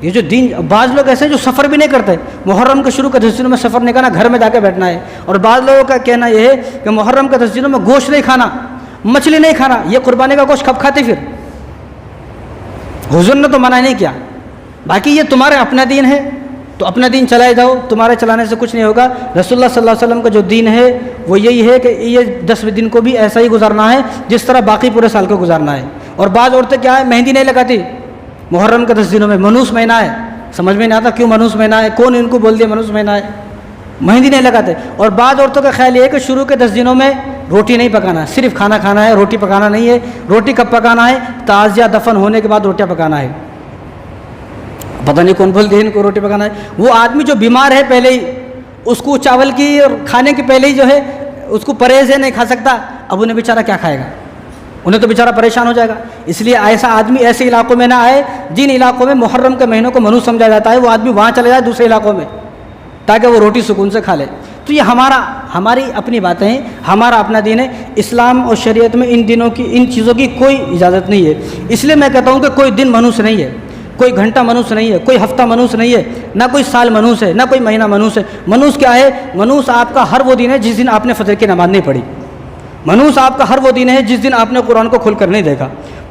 یہ جو دین، بعض لوگ ایسے جو سفر بھی نہیں کرتے، محرم کے شروع کے 10 دنوں میں سفر نہیں کرنا، گھر میں جا کے بیٹھنا ہے۔ اور بعض لوگوں کا کہنا یہ ہے کہ محرم کے 10 دنوں میں گوشت نہیں کھانا، مچھلی نہیں کھانا۔ یہ قربانی کا گوشت کب کھاتے پھر؟ حضور نے تو منع نہیں کیا۔ باقی یہ تمہارے اپنا دین ہے تو اپنا دین چلائے جاؤ، تمہارے چلانے سے کچھ نہیں ہوگا۔ رسول اللہ صلی اللہ علیہ وسلم کا جو دین ہے وہ یہی ہے کہ یہ 10 دن کو بھی ایسا ہی گزارنا ہے جس طرح باقی پورے سال کو گزارنا ہے۔ اور بعض عورتیں کیا ہے، مہندی نہیں لگاتی محرم کے 10 دنوں میں، منحوس مہینہ ہے، سمجھ میں نہیں آتا کیوں منحوس مہینہ ہے، کون ان کو بول دیا منحوس مہینہ ہے، مہندی نہیں لگاتے۔ اور بعض عورتوں کا خیال یہ ہے کہ شروع کے 10 دنوں میں روٹی نہیں پکانا، صرف کھانا کھانا ہے، روٹی پکانا نہیں ہے۔ روٹی کب پکانا ہے؟ تعزیہ دفن ہونے کے بعد روٹیاں پکانا ہے۔ پتہ نہیں کون بول دیا ان کو روٹی پکانا ہے۔ وہ آدمی جو بیمار ہے پہلے ہی، اس کو چاول کی اور کھانے کے پہلے ہی جو ہے اس کو پرہیز ہے، نہیں کھا سکتا، اب انہیں بیچارہ کیا کھائے گا، انہیں تو بیچارہ پریشان ہو جائے گا۔ اس لیے ایسا آدمی ایسے علاقوں میں نہ آئے جن علاقوں میں محرم کے مہینوں کو منحوس سمجھا جاتا ہے، وہ آدمی وہاں چلے جائے دوسرے علاقوں میں تاکہ وہ روٹی سکون سے کھا لے۔ تو یہ ہماری اپنی باتیں ہیں، ہمارا اپنا دین ہے۔ اسلام اور شریعت میں ان چیزوں کی کوئی اجازت نہیں ہے۔ اس لیے میں کہتا ہوں کہ کوئی دن منحوس نہیں ہے، کوئی گھنٹہ منحوس نہیں ہے، کوئی ہفتہ منحوس نہیں ہے، نہ کوئی سال منحوس ہے، نہ کوئی مہینہ منحوس ہے۔ منحوس کیا ہے؟ منحوس آپ کا ہر وہ دن ہے جس دن آپ نے فجر کی نماز نہیں پڑھی۔ منحوس آپ کا ہر وہ دن ہے جس دن آپ نے قرآن کو کھول کر نہیں دیکھا۔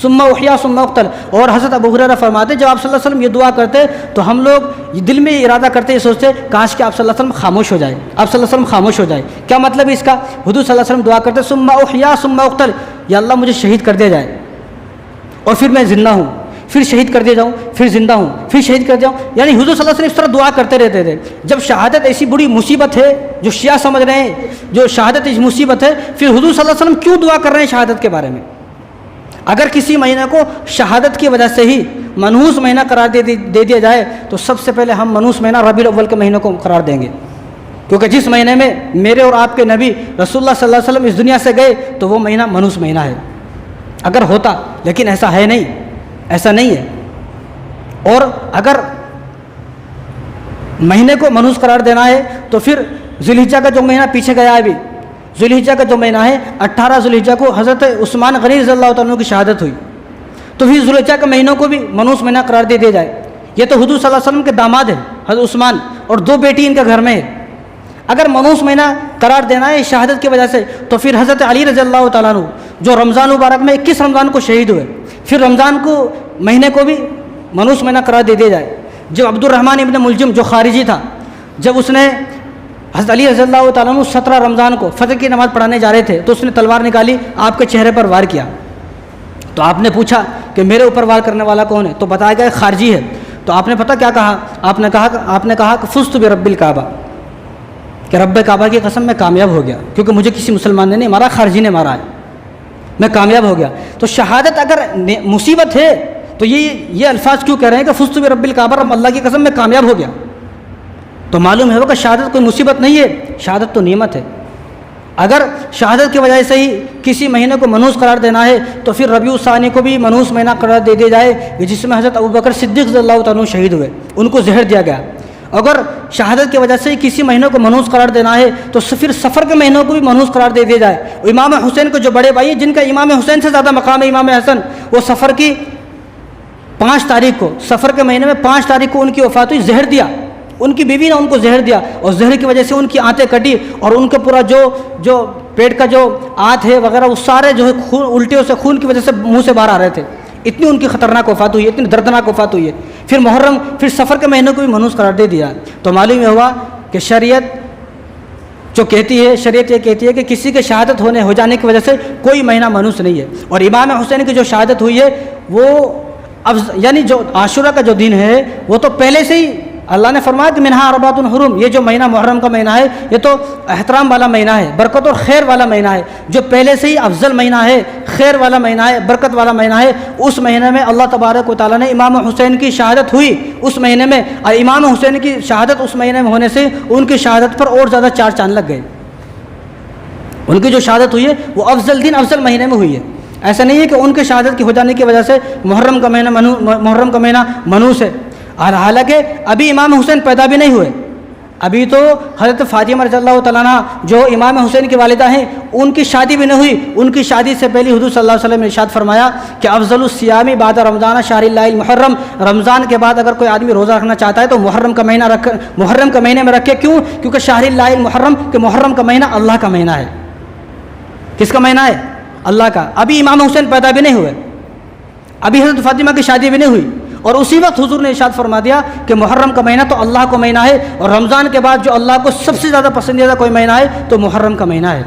ثم احیا ثم اقتل. اور حضرت ابو ہریرہ فرماتے جب آپ صلی اللہ علیہ وسلم یہ دعا کرتے تو ہم لوگ دل میں یہ ارادہ کرتے، یہ سوچتے کاش کہ آپ صلی اللہ علیہ وسلم خاموش ہو جائے، آپ صلی اللہ علیہ وسلم خاموش ہو جائے. کیا مطلب ہے اس کا؟ حضور صلی اللہ علیہ وسلم دعا کرتے ثم احیا ثم اقتل، یا اللہ مجھے شہید کر دیا جائے اور پھر میں زندہ ہوں، پھر شہید کر دیا جاؤں، پھر زندہ ہوں، پھر شہید کر جاؤں. یعنی حضور صلی اللہ علیہ وسلم اس طرح دعا کرتے رہتے تھے. جب شہادت ایسی بڑی مصیبت ہے، جو شیعہ سمجھ رہے ہیں جو شہادت ایسی مصیبت ہے، پھر حضور صلی اللہ علیہ وسلم کیوں دعا کر رہے ہیں شہادت کے بارے میں؟ اگر کسی مہینہ کو شہادت کی وجہ سے ہی منحوس مہینہ قرار دے دیا جائے تو سب سے پہلے ہم منحوس مہینہ ربیع الاول کے مہینہ کو قرار دیں گے، کیونکہ جس مہینے میں میرے اور آپ کے نبی رسول اللہ صلی اللہ علیہ وسلم اس دنیا سے گئے تو وہ مہینہ منحوس مہینہ ہے. اگر ہوتا، لیکن ایسا ہے نہیں، ایسا نہیں ہے. اور اگر مہینے کو منحوس قرار دینا ہے تو پھر ذی الحجہ کا جو مہینہ پیچھے گیا ہے ابھی، ذی الحجہ کا جو مہینہ ہے 18 ذی الحجہ کو حضرت عثمان غنی رضی اللہ تعالیٰ عنہ کی شہادت ہوئی، تو پھر ذی الحجہ کے مہینوں کو بھی منحوس مہینہ قرار دے دیا جائے. یہ تو حضور صلی اللہ علیہ وسلم کے داماد ہیں حضرت عثمان، اور 2 بیٹی ان کے گھر میں ہے. اگر منحوس مہینہ قرار دینا ہے شہادت کی وجہ سے تو پھر حضرت علی رضی اللہ تعالیٰ عنہ جو رمضان مبارک میں 21 رمضان کو شہید ہوئے، پھر رمضان کو مہینے کو بھی منحوس مہینہ قرار دے دیا جائے. جب عبد الرحمن ابن ملجم جو خارجی تھا، جب اس نے حضرت علی رضی اللہ تعالیٰ عنہ 17 رمضان کو فجر کی نماز پڑھانے جا رہے تھے تو اس نے تلوار نکالی، آپ کے چہرے پر وار کیا. تو آپ نے پوچھا کہ میرے اوپر وار کرنے والا کون ہے؟ تو بتایا گیا خارجی ہے. تو آپ نے پتہ کیا کہا؟ آپ نے کہا کہ فزت برب الکعبہ، کہ رب کعبہ کی قسم میں کامیاب ہو گیا، کیونکہ مجھے کسی مسلمان نے نہیں مارا، خارجی نے مارا ہے، میں کامیاب ہو گیا. تو شہادت اگر مصیبت ہے تو یہ الفاظ کیوں کہہ رہے ہیں کہ فزت برب الکعبہ، رب اللہ کی قسم میں کامیاب ہو گیا؟ تو معلوم ہے کہ شہادت کوئی مصیبت نہیں ہے، شہادت تو نعمت ہے. اگر شہادت کی وجہ سے ہی کسی مہینے کو منحوس قرار دینا ہے تو پھر ربیع الثانی کو بھی منحوس مہینہ قرار دے دیا جائے، جس میں حضرت ابوبکر صدیق رضی اللہ تعالیٰ عنہ شہید ہوئے، ان کو زہر دیا گیا. اگر شہادت کی وجہ سے ہی کسی مہینے کو منحوس قرار دینا ہے تو پھر سفر کے مہینوں کو بھی منحوس قرار دے دیا جائے. امام حسین کو جو بڑے بھائی ہیں جن کا امام حسین سے زیادہ مقام ہے، امام حسن، وہ سفر کی 5 تاریخ کو، سفر کے مہینے میں 5 تاریخ کو ان کی وفات ہوئی، زہر دیا، ان کی بیوی نے ان کو زہر دیا اور زہر کی وجہ سے ان کی آنتیں کٹی اور ان کے پورا جو پیٹ کا جو آنت ہے وغیرہ وہ سارے جو ہے خون، الٹیوں سے خون کی وجہ سے منہ سے باہر آ رہے تھے. اتنی ان کی خطرناک وفات ہوئی ہے، اتنی دردناک وفات ہوئی ہے. پھر محرم، پھر سفر کے مہینوں کو بھی منحوس قرار دے دیا. تو معلوم یہ ہوا کہ شریعت جو کہتی ہے، شریعت یہ کہتی ہے کہ کسی کے شہادت ہو جانے کی وجہ سے کوئی مہینہ منحوس نہیں ہے. اور امام حسین کی جو شہادت ہوئی ہے وہ یعنی جو عاشورہ کا جو دن ہے وہ تو پہلے سے ہی اللہ نے فرمایا کہ منہا اربعۃ حرم، یہ جو مہینہ محرم کا مہینہ ہے یہ تو احترام والا مہینہ ہے، برکت اور خیر والا مہینہ ہے، جو پہلے سے ہی افضل مہینہ ہے، خیر والا مہینہ ہے، برکت والا مہینہ ہے. اس مہینے میں اللہ تبارک و تعالیٰ نے امام حسین کی شہادت ہوئی اس مہینے میں، اور امام حسین کی شہادت اس مہینے میں ہونے سے ان کی شہادت پر اور زیادہ 4 چاند لگ گئے. ان کی جو شہادت ہوئی ہے وہ افضل دن افضل مہینے میں ہوئی ہے. ایسا نہیں ہے کہ ان کی شہادت کی ہو جانے کی وجہ سے محرم کا مہینہ منحوس ہے. اور حالانکہ ابھی امام حسین پیدا بھی نہیں ہوئے، ابھی تو حضرت فاطمہ رضی اللہ تعالیٰ عنہ جو امام حسین کی والدہ ہیں ان کی شادی بھی نہیں ہوئی. ان کی شادی سے پہلے حضور صلی اللہ علیہ وسلم نے ارشاد فرمایا کہ افضل الصیام بعد رمضان شہر اللہ المحرم، رمضان کے بعد اگر کوئی آدمی روزہ رکھنا چاہتا ہے تو محرم کا مہینے میں رکھے. کیوں؟ کیونکہ شہر اللہ المحرم، کہ محرم کا مہینہ اللہ کا مہینہ ہے. کس کا مہینہ ہے؟ اللہ کا. ابھی امام حسین پیدا بھی نہیں ہوئے، ابھی حضرت فاطمہ کی شادی بھی نہیں ہوئی، اور اسی وقت حضور نے ارشاد فرما دیا کہ محرم کا مہینہ تو اللہ کا مہینہ ہے، اور رمضان کے بعد جو اللہ کو سب سے زیادہ پسندیدہ کوئی مہینہ ہے تو محرم کا مہینہ ہے.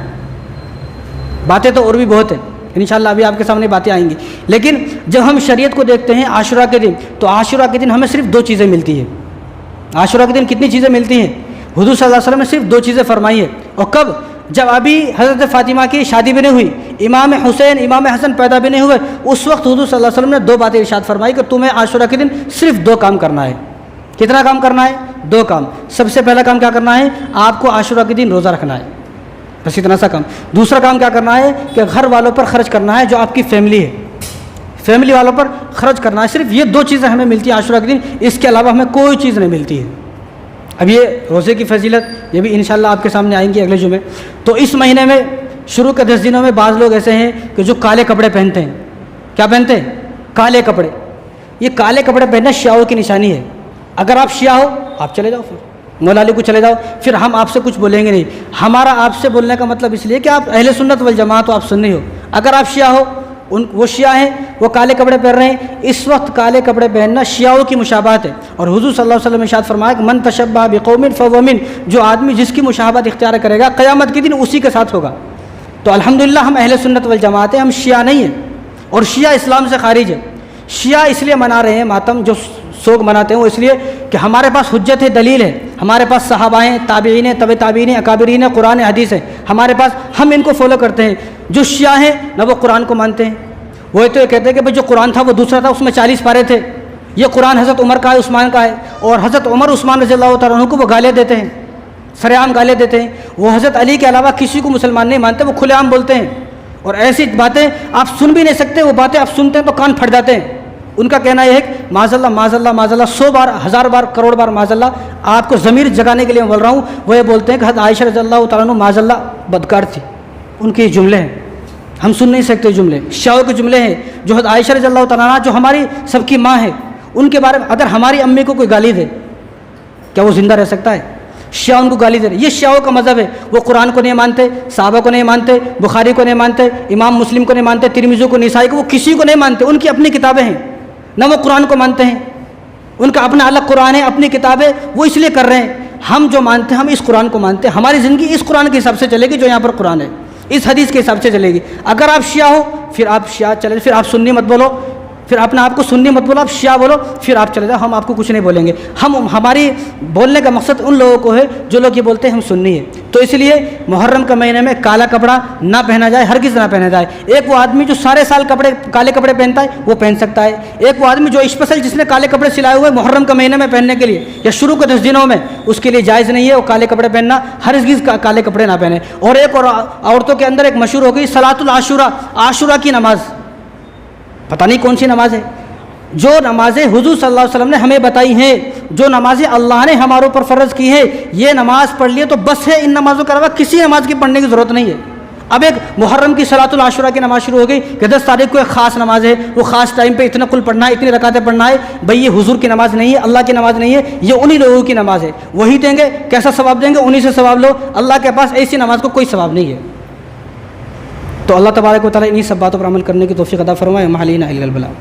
باتیں تو اور بھی بہت ہیں، انشاءاللہ ابھی آپ کے سامنے باتیں آئیں گی. لیکن جب ہم شریعت کو دیکھتے ہیں عاشورہ کے دن، تو عاشورہ کے دن ہمیں صرف 2 چیزیں ملتی ہیں. عاشورہ کے دن کتنی چیزیں ملتی ہیں؟ حضور صلی اللہ علیہ وسلم نے صرف 2 چیزیں فرمائی ہیں. اور کب؟ جب ابھی حضرت فاطمہ کی شادی بھی نہیں ہوئی، امام حسین امام حسن پیدا بھی نہیں ہوئے، اس وقت حضور صلی اللہ علیہ وسلم نے 2 باتیں ارشاد فرمائی کہ تمہیں عاشورہ کے دن صرف 2 کام کرنا ہے. کتنا کام کرنا ہے؟ 2 کام. سب سے پہلا کام کیا کرنا ہے؟ آپ کو عاشورہ کے دن روزہ رکھنا ہے، بس اتنا سا کام. دوسرا کام کیا کرنا ہے کہ گھر والوں پر خرچ کرنا ہے، جو آپ کی فیملی ہے، فیملی والوں پر خرچ کرنا ہے. صرف یہ 2 چیزیں ہمیں ملتی ہیں عاشورہ کے دن، اس کے علاوہ ہمیں کوئی چیز نہیں ملتی ہے. اب یہ روزے کی فضیلت یہ بھی انشاءاللہ آپ کے سامنے آئیں گی اگلے جمعے. تو اس مہینے میں شروع کے 10 دنوں میں بعض لوگ ایسے ہیں کہ جو کالے کپڑے پہنتے ہیں. کیا پہنتے ہیں؟ کالے کپڑے. یہ کالے کپڑے پہننا شیعوں کی نشانی ہے. اگر آپ شیعہ ہو آپ چلے جاؤ، پھر مولا علی کو چلے جاؤ، پھر ہم آپ سے کچھ بولیں گے نہیں. ہمارا آپ سے بولنے کا مطلب اس لیے کہ آپ اہل سنت والجماعت ہو، آپ سنی ہو. اگر آپ شیعہ ہو، وہ شیعہ ہیں وہ کالے کپڑے پہن رہے ہیں. اس وقت کالے کپڑے پہننا شیعوں کی مشابہت ہے. اور حضور صلی اللہ علیہ وسلم نے ارشاد فرمایا کہ من تشبہ بقوم فہو من، جو آدمی جس کی مشابہت اختیار کرے گا قیامت کے دن اسی کے ساتھ ہوگا. تو الحمدللہ ہم اہل سنت والجماعت ہیں، ہم شیعہ نہیں ہیں، اور شیعہ اسلام سے خارج ہے. شیعہ اس لیے منا رہے ہیں ماتم، جو سوگ مناتے ہیں وہ اس لیے کہ ہمارے پاس حجت ہے، دلیل ہے، ہمارے پاس صحابہ ہیں، تابعین ہیں، تبع تابعین ہیں، اکابرین ہیں، قرآن حدیث ہے ہمارے پاس، ہم ان کو فالو کرتے ہیں. جو شیعہ ہیں نہ وہ قرآن کو مانتے ہیں، وہ تو یہ کہتے ہیں کہ بھائی جو قرآن تھا وہ دوسرا تھا، اس میں 40 پارے تھے، یہ قرآن حضرت عمر کا ہے، عثمان کا ہے، اور حضرت عمر عثمان رضی اللہ تعالیٰ عنہ کو وہ گالیں دیتے ہیں، سرعام گالیں دیتے ہیں. وہ حضرت علی کے علاوہ کسی کو مسلمان نہیں مانتے، وہ کھلے عام بولتے ہیں، اور ایسی باتیں آپ سن بھی نہیں سکتے. وہ باتیں آپ سنتے ہیں تو کان پھٹ جاتے ہیں. ان کا کہنا یہ ہے کہ معاذ اللہ معاذ اللہ معاذ اللہ، 100 بار 1000 بار کروڑ بار معاذ اللہ، آپ کو ضمیر جگانے کے لیے میں بول رہا ہوں. وہ یہ بولتے ہیں کہ حضرت عائشہ رضی اللہ تعالیٰ عنہ معاذ اللہ بدکار تھی. ان کے جملے ہیں، ہم سن نہیں سکتے جملے، شیعوں کے جملے ہیں. جو حضرت عائشہ رضی اللہ تعالیٰ عنہ جو ہماری سب کی ماں ہے، ان کے بارے میں اگر ہماری امی کو کوئی گالی دے کیا وہ زندہ رہ سکتا ہے؟ شیعہ ان کو گالی دے رہے. یہ شیعوں کا مذہب ہے. وہ قرآن کو نہیں مانتے، صحابہ کو نہیں مانتے، بخاری کو نہیں مانتے، امام مسلم کو نہیں مانتے، ترمذی کو، نسائی کو، وہ کسی کو نہیں مانتے. ان کی اپنی کتابیں ہیں، نہ وہ قرآن کو مانتے ہیں، ان کا اپنا الگ قرآن ہے، اپنی کتابیں، وہ اس لیے کر رہے ہیں. ہم جو مانتے ہیں ہم اس قرآن کو مانتے ہیں. ہماری زندگی اس قرآن کے حساب سے چلے گی جو یہاں پر قرآن ہے، اس حدیث کے حساب سے چلے گی. اگر آپ شیعہ ہو پھر آپ شیعہ چلے، پھر آپ سنی مت بولو، پھر اپنے آپ کو سنی مت بولو، آپ شیعہ بولو، پھر آپ چلے جاؤ، ہم آپ کو کچھ نہیں بولیں گے. ہماری بولنے کا مقصد ان لوگوں کو ہے جو لوگ یہ بولتے ہیں ہم سنی ہے. تو اس لیے محرم کے مہینے میں کالا کپڑا نہ پہنا جائے، ہرگز نہ پہنا جائے. ایک وہ آدمی جو سارے سال کالے کپڑے پہنتا ہے وہ پہن سکتا ہے. ایک وہ آدمی جو اسپیشل جس نے کالے کپڑے سلائے ہوئے محرم کے مہینے میں پہننے کے لیے یا شروع کے 10 دنوں میں، اس کے لیے جائز نہیں ہے وہ کالے کپڑے پہننا، ہرگز کالے کپڑے نہ پہنے. اور ایک اور عورتوں کے اندر ایک مشہور ہو گئی صلاۃ العاشورہ، عاشورہ کی نماز. پتہ نہیں کون سی نماز ہے. جو نمازیں حضور صلی اللہ علیہ وسلم نے ہمیں بتائی ہیں، جو نمازیں اللہ نے ہمارے اوپر فرض کی ہے، یہ نماز پڑھ لیے تو بس ہے. ان نمازوں کے علاوہ کسی نماز کی پڑھنے کی ضرورت نہیں ہے. اب ایک محرم کی صلاۃ العاشورہ کی نماز شروع ہو گئی کہ 10 تاریخ کو ایک خاص نماز ہے، وہ خاص ٹائم پہ اتنا قل پڑھنا ہے، اتنی رکعتیں پڑھنا ہے. بھئی یہ حضور کی نماز نہیں ہے، اللہ کی نماز نہیں ہے، یہ انہی لوگوں کی نماز ہے. وہی دیں گے، کیسا ثواب دیں گے؟ انہی سے ثواب لو. اللہ کے پاس ایسی نماز کو کوئی ثواب نہیں ہے. تو اللہ تبارک و تعالیٰ انہی سب باتوں پر عمل کرنے کی توفیق عطا فرمائے. ما علینا الا البلاغ.